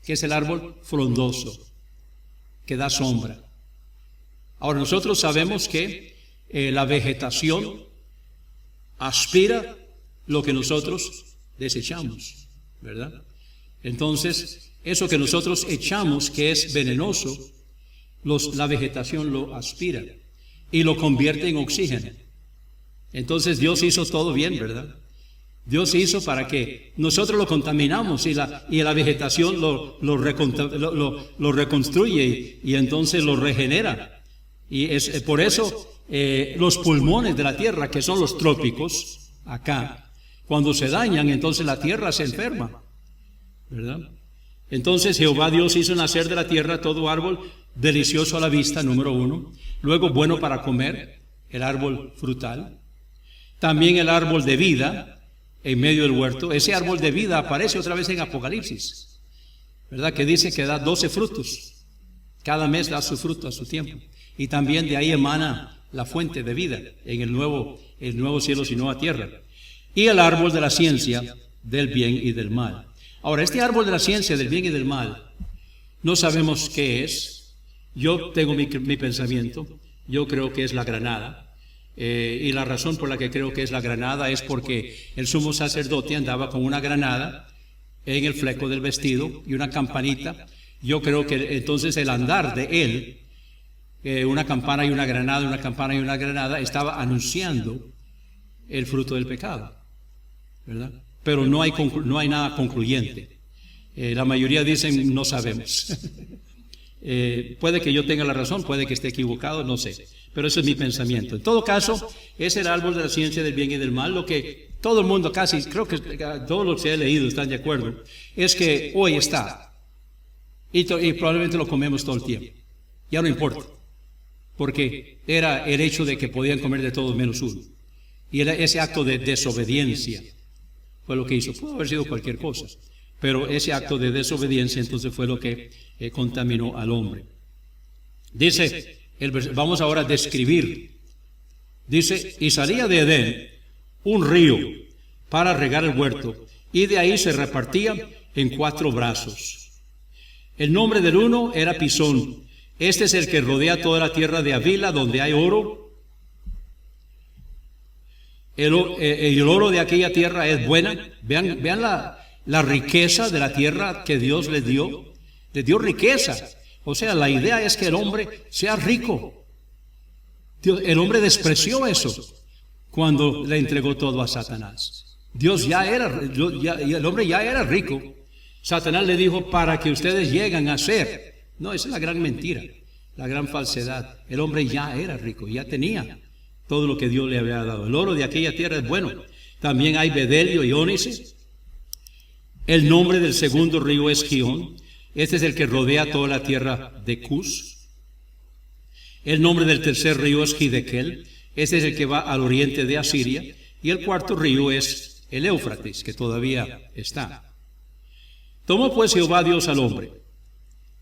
que es el árbol frondoso, que da sombra. Ahora, nosotros sabemos que la vegetación aspira lo que nosotros desechamos, ¿verdad? Entonces, eso que nosotros echamos, que es venenoso, la vegetación lo aspira y lo convierte en oxígeno. Entonces, Dios hizo todo bien, ¿verdad? Dios hizo para que nosotros lo contaminamos y la vegetación lo reconstruye y entonces lo regenera. Y es por eso los pulmones de la tierra, que son los trópicos, acá, cuando se dañan, entonces la tierra se enferma, ¿verdad? Entonces Jehová Dios hizo nacer de la tierra todo árbol delicioso a la vista, número 1. Luego bueno para comer, el árbol frutal. También el árbol de vida en medio del huerto. Ese árbol de vida aparece otra vez en Apocalipsis, ¿verdad? Que dice que da 12 frutos. Cada mes da su fruto a su tiempo. Y también de ahí emana la fuente de vida en el nuevo cielo y nueva tierra. Y el árbol de la ciencia del bien y del mal. Ahora, este árbol de la ciencia del bien y del mal, no sabemos qué es. Yo tengo mi pensamiento. Yo creo que es la granada. Y la razón por la que creo que es la granada es porque el sumo sacerdote andaba con una granada en el fleco del vestido y una campanita. Yo creo que entonces el andar de él, una campana y una granada, una campana y una granada, estaba anunciando el fruto del pecado, ¿verdad? Pero no hay nada concluyente. La mayoría dicen no sabemos. Puede que yo tenga la razón, puede que esté equivocado, no sé. Pero ese es mi pensamiento. En todo caso, es el árbol de la ciencia del bien y del mal. Lo que todo el mundo, casi, creo que todos los que he leído están de acuerdo, es que hoy está. Y probablemente lo comemos todo el tiempo. Ya no importa. Porque era el hecho de que podían comer de todos menos uno. Y era ese acto de desobediencia fue lo que hizo. Pudo haber sido cualquier cosa. Pero ese acto de desobediencia entonces fue lo que contaminó al hombre. Dice, vamos ahora a describir. Dice, y salía de Edén un río para regar el huerto, y de ahí se repartía en 4 brazos. El nombre del uno era Pisón. Este es el que rodea toda la tierra de Avila, donde hay oro. El oro de aquella tierra es buena. Vean la riqueza de la tierra que Dios les dio. Les dio riqueza. O sea, la idea es que el hombre sea rico. El hombre despreció eso cuando le entregó todo a Satanás. El hombre ya era rico. Satanás le dijo, para que ustedes lleguen a ser. No, esa es la gran mentira, la gran falsedad. El hombre ya era rico, ya tenía todo lo que Dios le había dado. El oro de aquella tierra es bueno. También hay bedelio y ónice. El nombre del segundo río es Gihón. Este es el que rodea toda la tierra de Cus. El nombre del tercer río es Gidekel. Este es el que va al oriente de Asiria. Y el cuarto río es el Éufrates, que todavía está. Tomó pues Jehová Dios al hombre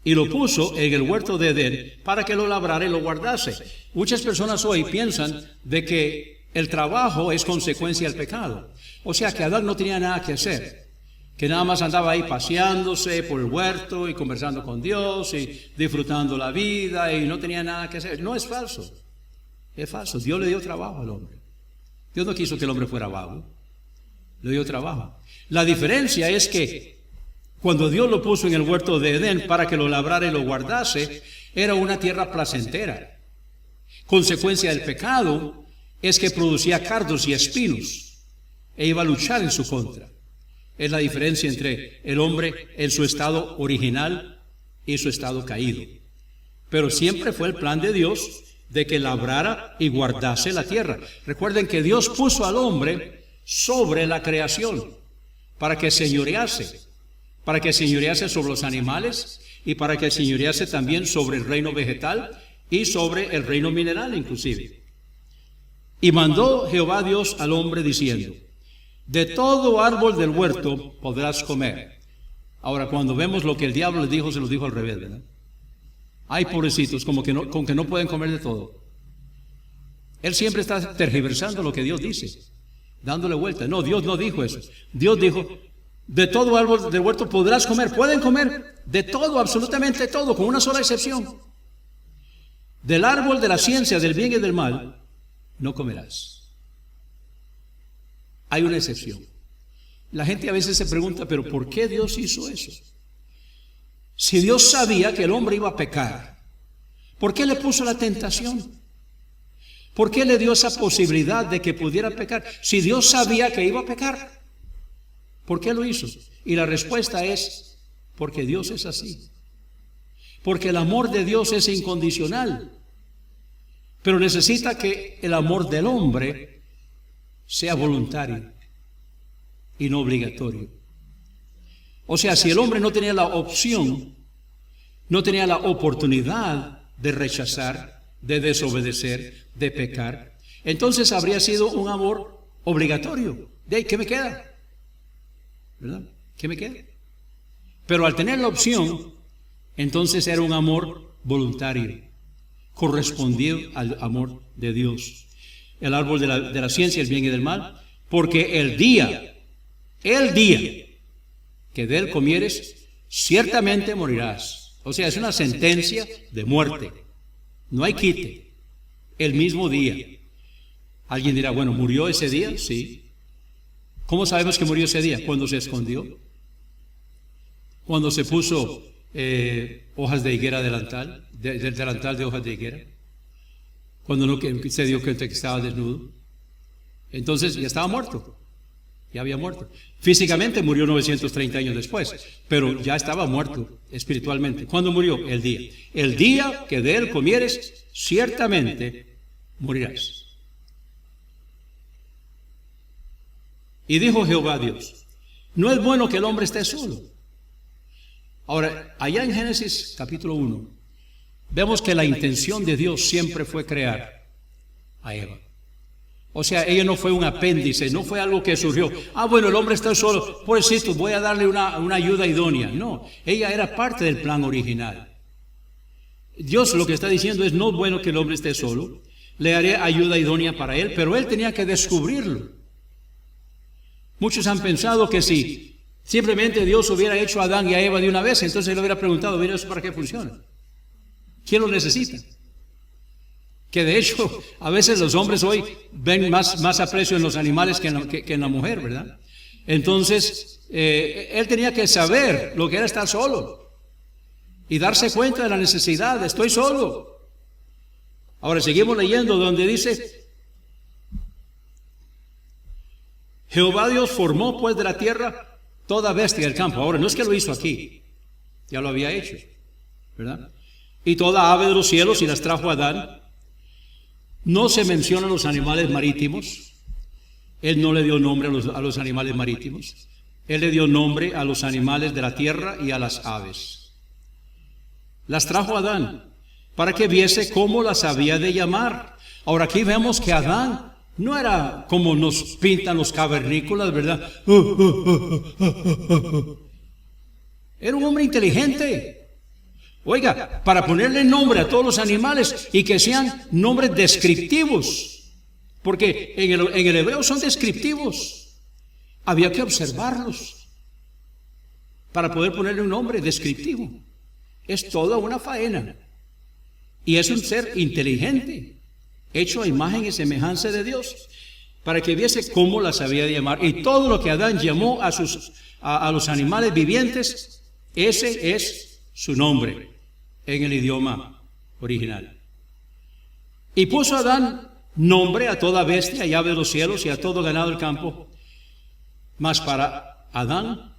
y lo puso en el huerto de Edén para que lo labrara y lo guardase. Muchas personas hoy piensan de que el trabajo es consecuencia del pecado. O sea que Adán no tenía nada que hacer, que nada más andaba ahí paseándose por el huerto y conversando con Dios y disfrutando la vida y no tenía nada que hacer. No, es falso. Es falso. Dios le dio trabajo al hombre. Dios no quiso que el hombre fuera vago. Le dio trabajo. La diferencia es que cuando Dios lo puso en el huerto de Edén para que lo labrara y lo guardase, era una tierra placentera. Consecuencia del pecado es que producía cardos y espinos e iba a luchar en su contra. Es la diferencia entre el hombre en su estado original y su estado caído. Pero siempre fue el plan de Dios de que labrara y guardase la tierra. Recuerden que Dios puso al hombre sobre la creación para que señorease sobre los animales y para que señorease también sobre el reino vegetal y sobre el reino mineral inclusive. Y mandó Jehová Dios al hombre diciendo, de todo árbol del huerto podrás comer. Ahora, cuando vemos lo que el diablo les dijo, se los dijo al revés, ¿verdad? Ay, pobrecitos, como que no pueden comer de todo. Él siempre está tergiversando lo que Dios dice, dándole vuelta. No, Dios no dijo eso. Dios dijo, de todo árbol del huerto podrás comer. Pueden comer de todo, absolutamente todo, con una sola excepción. Del árbol de la ciencia del bien y del mal, no comerás. Hay una excepción. La gente a veces se pregunta, pero ¿por qué Dios hizo eso? Si Dios sabía que el hombre iba a pecar, ¿por qué le puso la tentación? ¿Por qué le dio esa posibilidad de que pudiera pecar? Si Dios sabía que iba a pecar, ¿por qué lo hizo? Y la respuesta es, porque Dios es así. Porque el amor de Dios es incondicional. Pero necesita que el amor del hombre sea voluntario y no obligatorio. O sea, si el hombre no tenía la opción, no tenía la oportunidad de rechazar, de desobedecer, de pecar, entonces habría sido un amor obligatorio. ¿De ahí qué me queda? ¿Verdad? ¿Qué me queda? Pero al tener la opción, entonces era un amor voluntario, correspondió al amor de Dios. El árbol de la ciencia, el bien y del mal, porque el día que de él comieres, ciertamente morirás. O sea, es una sentencia de muerte. No hay quite. El mismo día. Alguien dirá, bueno, ¿murió ese día? Sí. ¿Cómo sabemos que murió ese día? Cuando se escondió. Cuando se puso hojas de higuera delantal de hojas de higuera. Cuando no se dio cuenta que estaba desnudo. Entonces ya estaba muerto. Ya había muerto. Físicamente murió 930 años después, pero ya estaba muerto espiritualmente. ¿Cuándo murió? El día. El día que de él comieres, ciertamente morirás. Y dijo Jehová Dios, no es bueno que el hombre esté solo. Ahora, allá en Génesis capítulo 1, vemos que la intención de Dios siempre fue crear a Eva. O sea, ella no fue un apéndice, no fue algo que surgió. Ah, bueno, el hombre está solo, pobrecito, voy a darle una ayuda idónea. No, ella era parte del plan original. Dios lo que está diciendo es, no es bueno que el hombre esté solo, le haré ayuda idónea para él, pero él tenía que descubrirlo. Muchos han pensado que si simplemente Dios hubiera hecho a Adán y a Eva de una vez, entonces le hubiera preguntado, mira, ¿eso para qué funciona? ¿Quién lo necesita? Que de hecho, a veces los hombres hoy ven más aprecio en los animales que en la mujer, ¿verdad? Entonces, él tenía que saber lo que era estar solo y darse cuenta de la necesidad, estoy solo. Ahora seguimos leyendo donde dice, Jehová Dios formó pues de la tierra toda bestia del campo. Ahora, no es que lo hizo aquí, ya lo había hecho, ¿verdad? Y toda ave de los cielos y las trajo a Adán. No se mencionan los animales marítimos. Él no le dio nombre a los animales marítimos. Él le dio nombre a los animales de la tierra y a las aves. Las trajo a Adán para que viese cómo las había de llamar. Ahora aquí vemos que Adán no era como nos pintan los cavernícolas, ¿verdad? Era un hombre inteligente. Oiga, para ponerle nombre a todos los animales y que sean nombres descriptivos, porque en el hebreo son descriptivos, había que observarlos para poder ponerle un nombre descriptivo. Es toda una faena y es un ser inteligente, hecho a imagen y semejanza de Dios, para que viese cómo las había de llamar. Y todo lo que Adán llamó a los animales vivientes, ese es su nombre en el idioma original. Y puso Adán nombre a toda bestia y ave de los cielos y a todo ganado del campo. Mas para Adán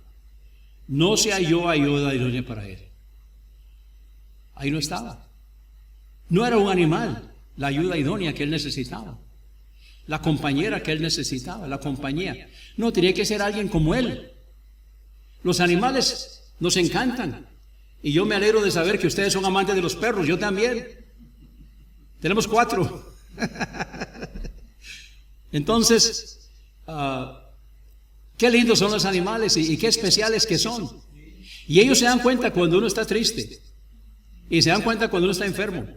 no se halló ayuda idónea para él. Ahí no estaba. No era un animal la ayuda idónea que él necesitaba, la compañera que él necesitaba, la compañía. No, tenía que ser alguien como él. Los animales nos encantan. Y yo me alegro de saber que ustedes son amantes de los perros, yo también. Tenemos 4. Entonces, qué lindos son los animales y qué especiales que son. Y ellos se dan cuenta cuando uno está triste. Y se dan cuenta cuando uno está enfermo.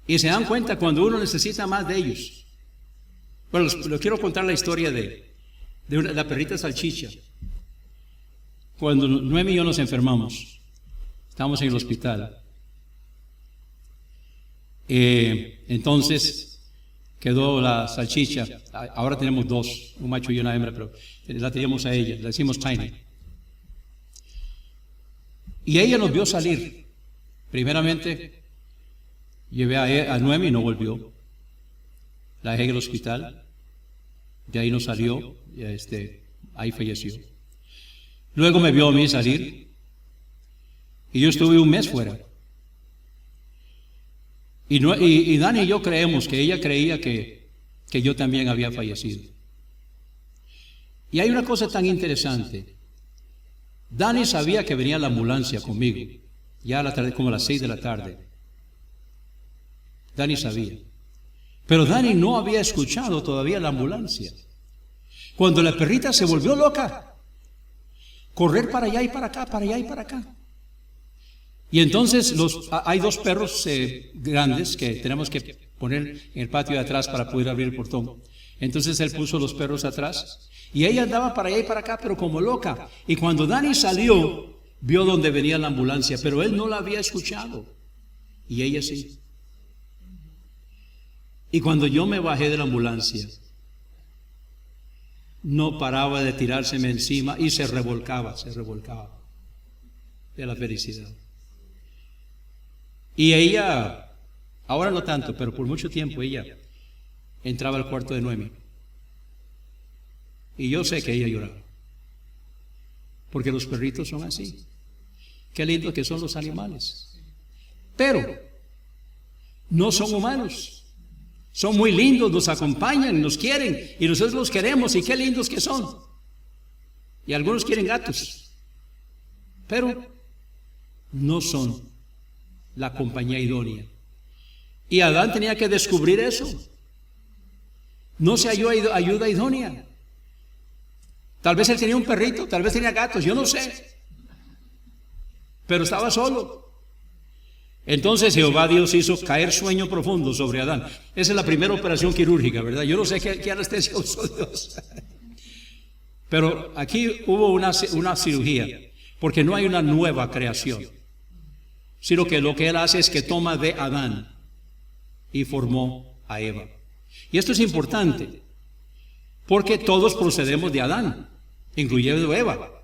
Y se dan cuenta cuando uno necesita más de ellos. Bueno, les quiero contar la historia de la perrita Salchicha. Cuando Noemi y yo nos enfermamos, estábamos en el hospital. Entonces quedó la Salchicha. Ahora tenemos dos, un macho y una hembra, pero la teníamos a ella, la decimos Tiny. Y ella nos vio salir. Primeramente llevé a Noemi y no volvió. La dejé en el hospital. De ahí no salió. Ahí falleció. Luego me vio a mí salir. Y yo estuve un mes fuera. Y Dani y yo creemos que ella creía que yo también había fallecido. Y hay una cosa tan interesante. Dani sabía que venía la ambulancia conmigo, ya a la tarde, como a las 6 de la tarde. Dani sabía. Pero Dani no había escuchado todavía la ambulancia. Cuando la perrita se volvió loca, correr para allá y para acá, para allá y para acá. Y entonces hay dos perros grandes que tenemos que poner en el patio de atrás para poder abrir el portón. Entonces él puso los perros atrás y ella andaba para allá y para acá, pero como loca. Y cuando Dani salió, vio donde venía la ambulancia, pero él no la había escuchado. Y ella sí. Y cuando yo me bajé de la ambulancia, no paraba de tirárseme encima y se revolcaba de la felicidad. Y ella, ahora no tanto, pero por mucho tiempo ella entraba al cuarto de Noemi. Y yo sé que ella lloraba. Porque los perritos son así. Qué lindo que son los animales. Pero no son humanos. Son muy lindos, nos acompañan, nos quieren. Y nosotros los queremos y qué lindos que son. Y algunos quieren gatos. Pero no son la compañía idónea. Y Adán tenía que descubrir eso. No se halló ayuda idónea. Tal vez él tenía un perrito, tal vez tenía gatos, yo no sé. Pero estaba solo. Entonces Jehová Dios hizo caer sueño profundo sobre Adán. Esa es la primera operación quirúrgica, ¿verdad? Yo no sé qué anestesia usó Dios. Pero aquí hubo una cirugía, porque no hay una nueva creación, sino que lo que él hace es que toma de Adán y formó a Eva. Y esto es importante, porque todos procedemos de Adán, incluyendo Eva,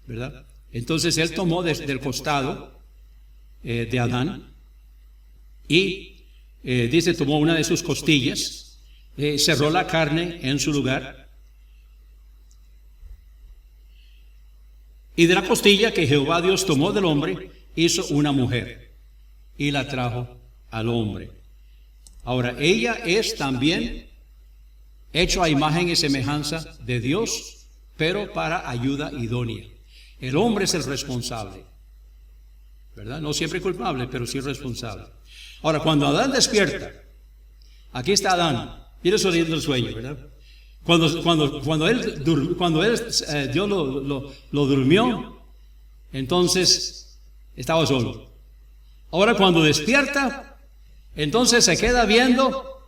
¿verdad? Entonces él tomó desde el costado de Adán y dice, tomó una de sus costillas, cerró la carne en su lugar, y de la costilla que Jehová Dios tomó del hombre, hizo una mujer y la trajo al hombre. Ahora, ella es también hecho a imagen y semejanza de Dios, pero para ayuda idónea. El hombre es el responsable, ¿verdad? No siempre culpable, pero sí responsable. Ahora, cuando Adán despierta, aquí está Adán, viene saliendo del sueño, ¿verdad? Cuando Dios lo durmió, entonces estaba solo. Ahora cuando despierta, entonces se queda viendo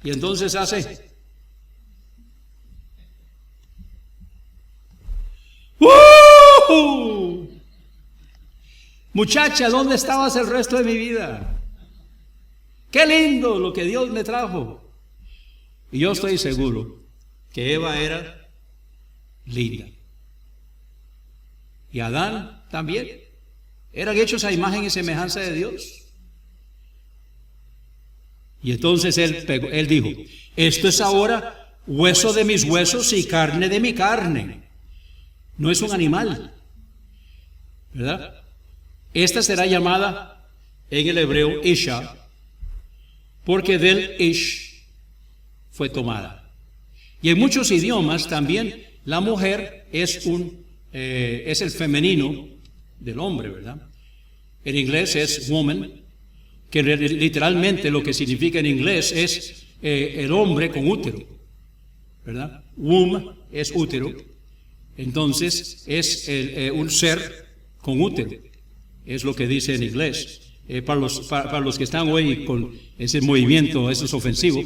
y entonces hace ¡uh! Muchacha, ¿dónde estabas el resto de mi vida? Qué lindo lo que Dios me trajo. Y yo estoy seguro que Eva era linda. Y Adán también. Eran hechos a imagen y semejanza de Dios. Y entonces él dijo, esto es ahora hueso de mis huesos y carne de mi carne. No es un animal, ¿verdad? Esta será llamada en el hebreo Isha, porque del Ish fue tomada. Y en muchos idiomas también la mujer es el femenino del hombre, ¿verdad? En inglés es woman, que literalmente lo que significa en inglés es el hombre con útero, ¿verdad? Womb es útero, entonces es un ser con útero, es lo que dice en inglés. para los que están hoy con ese movimiento, eso es ofensivo,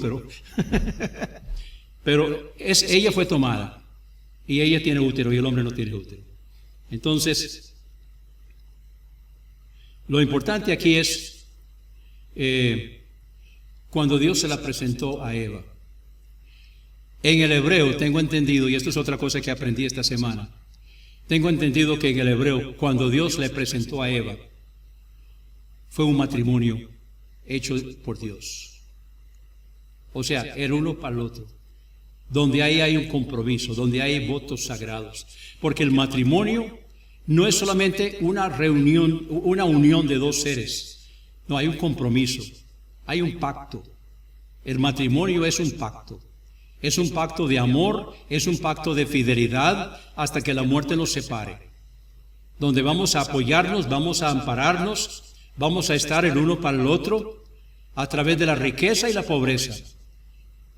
pero ella fue tomada y ella tiene útero y el hombre no tiene útero. Entonces, lo importante aquí es cuando Dios se la presentó a Eva. En el hebreo tengo entendido, y esto es otra cosa que aprendí esta semana, tengo entendido que en el hebreo, cuando Dios le presentó a Eva, fue un matrimonio hecho por Dios. O sea, el uno para el otro. Donde ahí hay un compromiso, donde hay votos sagrados. Porque el matrimonio no es solamente una reunión, una unión de dos seres. No, hay un compromiso, hay un pacto. El matrimonio es un pacto. Es un pacto de amor, es un pacto de fidelidad hasta que la muerte nos separe. Donde vamos a apoyarnos, vamos a ampararnos, vamos a estar el uno para el otro a través de la riqueza y la pobreza,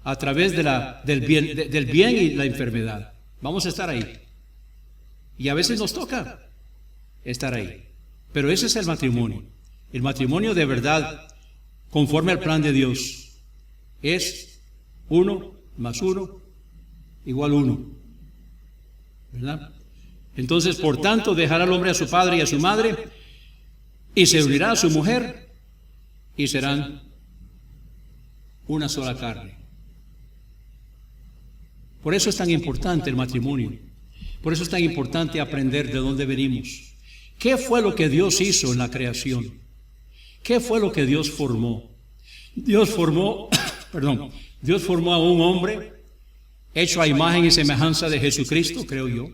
a través del bien y la enfermedad. Vamos a estar ahí. Y a veces nos toca estar ahí. Pero ese es el matrimonio. El matrimonio de verdad, conforme al plan de Dios, es 1 más 1 igual 1. ¿Verdad? Entonces, por tanto, dejará el hombre a su padre y a su madre, y se unirá a su mujer, y serán una sola carne. Por eso es tan importante el matrimonio. Por eso es tan importante aprender de dónde venimos. ¿Qué fue lo que Dios hizo en la creación? ¿Qué fue lo que Dios formó? Dios formó a un hombre hecho a imagen y semejanza de Jesucristo, creo yo.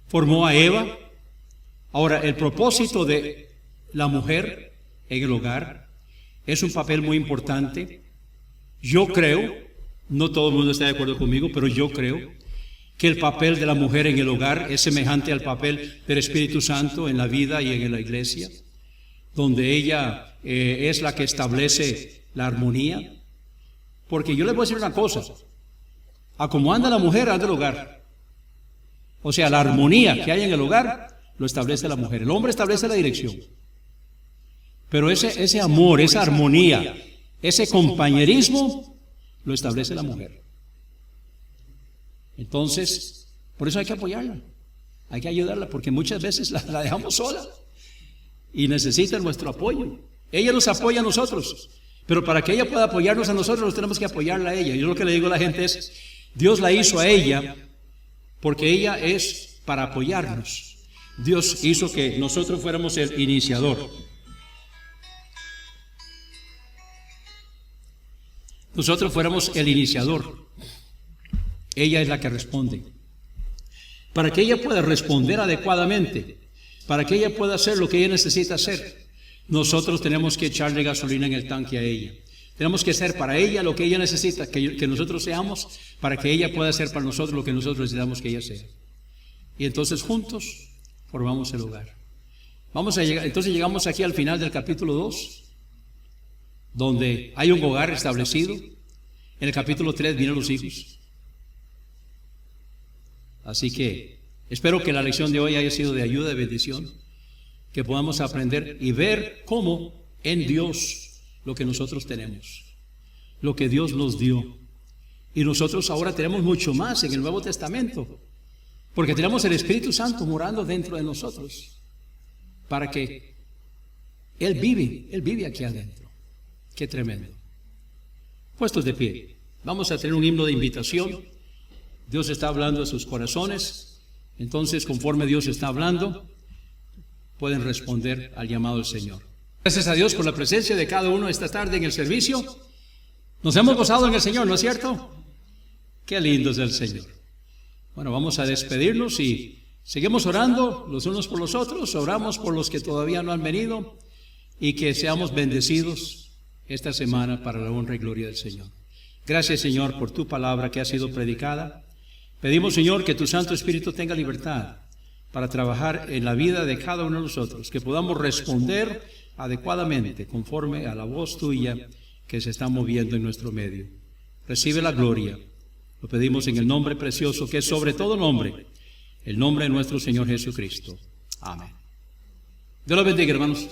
Formó a Eva. Ahora, el propósito de la mujer en el hogar es un papel muy importante. Yo creo, no todo el mundo está de acuerdo conmigo, pero yo creo que el papel de la mujer en el hogar es semejante al papel del Espíritu Santo en la vida y en la iglesia, donde ella es la que establece la armonía. Porque yo les voy a decir una cosa, a como anda la mujer, anda el hogar. O sea, la armonía que hay en el hogar lo establece la mujer. El hombre establece la dirección. Pero ese amor, esa armonía, ese compañerismo lo establece la mujer. Entonces, por eso hay que apoyarla, hay que ayudarla, porque muchas veces la dejamos sola y necesita nuestro apoyo. Ella nos apoya a nosotros, pero para que ella pueda apoyarnos a nosotros, tenemos que apoyarla a ella. Yo lo que le digo a la gente es, Dios la hizo a ella porque ella es para apoyarnos. Dios hizo que nosotros fuéramos el iniciador. Nosotros fuéramos el iniciador. Ella es la que responde. Para que ella pueda responder adecuadamente, para que ella pueda hacer lo que ella necesita hacer, nosotros tenemos que echarle gasolina en el tanque a ella. Tenemos que hacer para ella lo que ella necesita que nosotros seamos, para que ella pueda hacer para nosotros lo que nosotros necesitamos que ella sea. Y entonces juntos formamos el hogar. Vamos a llegar, entonces llegamos aquí al final del capítulo 2, donde hay un hogar establecido. En el capítulo 3 vienen los hijos. Así que espero que la lección de hoy haya sido de ayuda, de bendición, que podamos aprender y ver cómo en Dios lo que nosotros tenemos, lo que Dios nos dio. Y nosotros ahora tenemos mucho más en el Nuevo Testamento, porque tenemos el Espíritu Santo morando dentro de nosotros, para que Él vive aquí adentro. Qué tremendo. Puestos de pie, vamos a tener un himno de invitación. Dios está hablando a sus corazones, entonces conforme Dios está hablando, pueden responder al llamado del Señor. Gracias a Dios por la presencia de cada uno esta tarde en el servicio. Nos hemos gozado en el Señor, ¿no es cierto? Qué lindo es el Señor. Bueno, vamos a despedirnos y seguimos orando los unos por los otros. Oramos por los que todavía no han venido y que seamos bendecidos esta semana para la honra y gloria del Señor. Gracias, Señor, por tu palabra que ha sido predicada. Pedimos, Señor, que tu Santo Espíritu tenga libertad para trabajar en la vida de cada uno de nosotros, que podamos responder adecuadamente conforme a la voz tuya que se está moviendo en nuestro medio. Recibe la gloria. Lo pedimos en el nombre precioso que es sobre todo nombre, el nombre de nuestro Señor Jesucristo. Amén. Dios los bendiga, hermanos.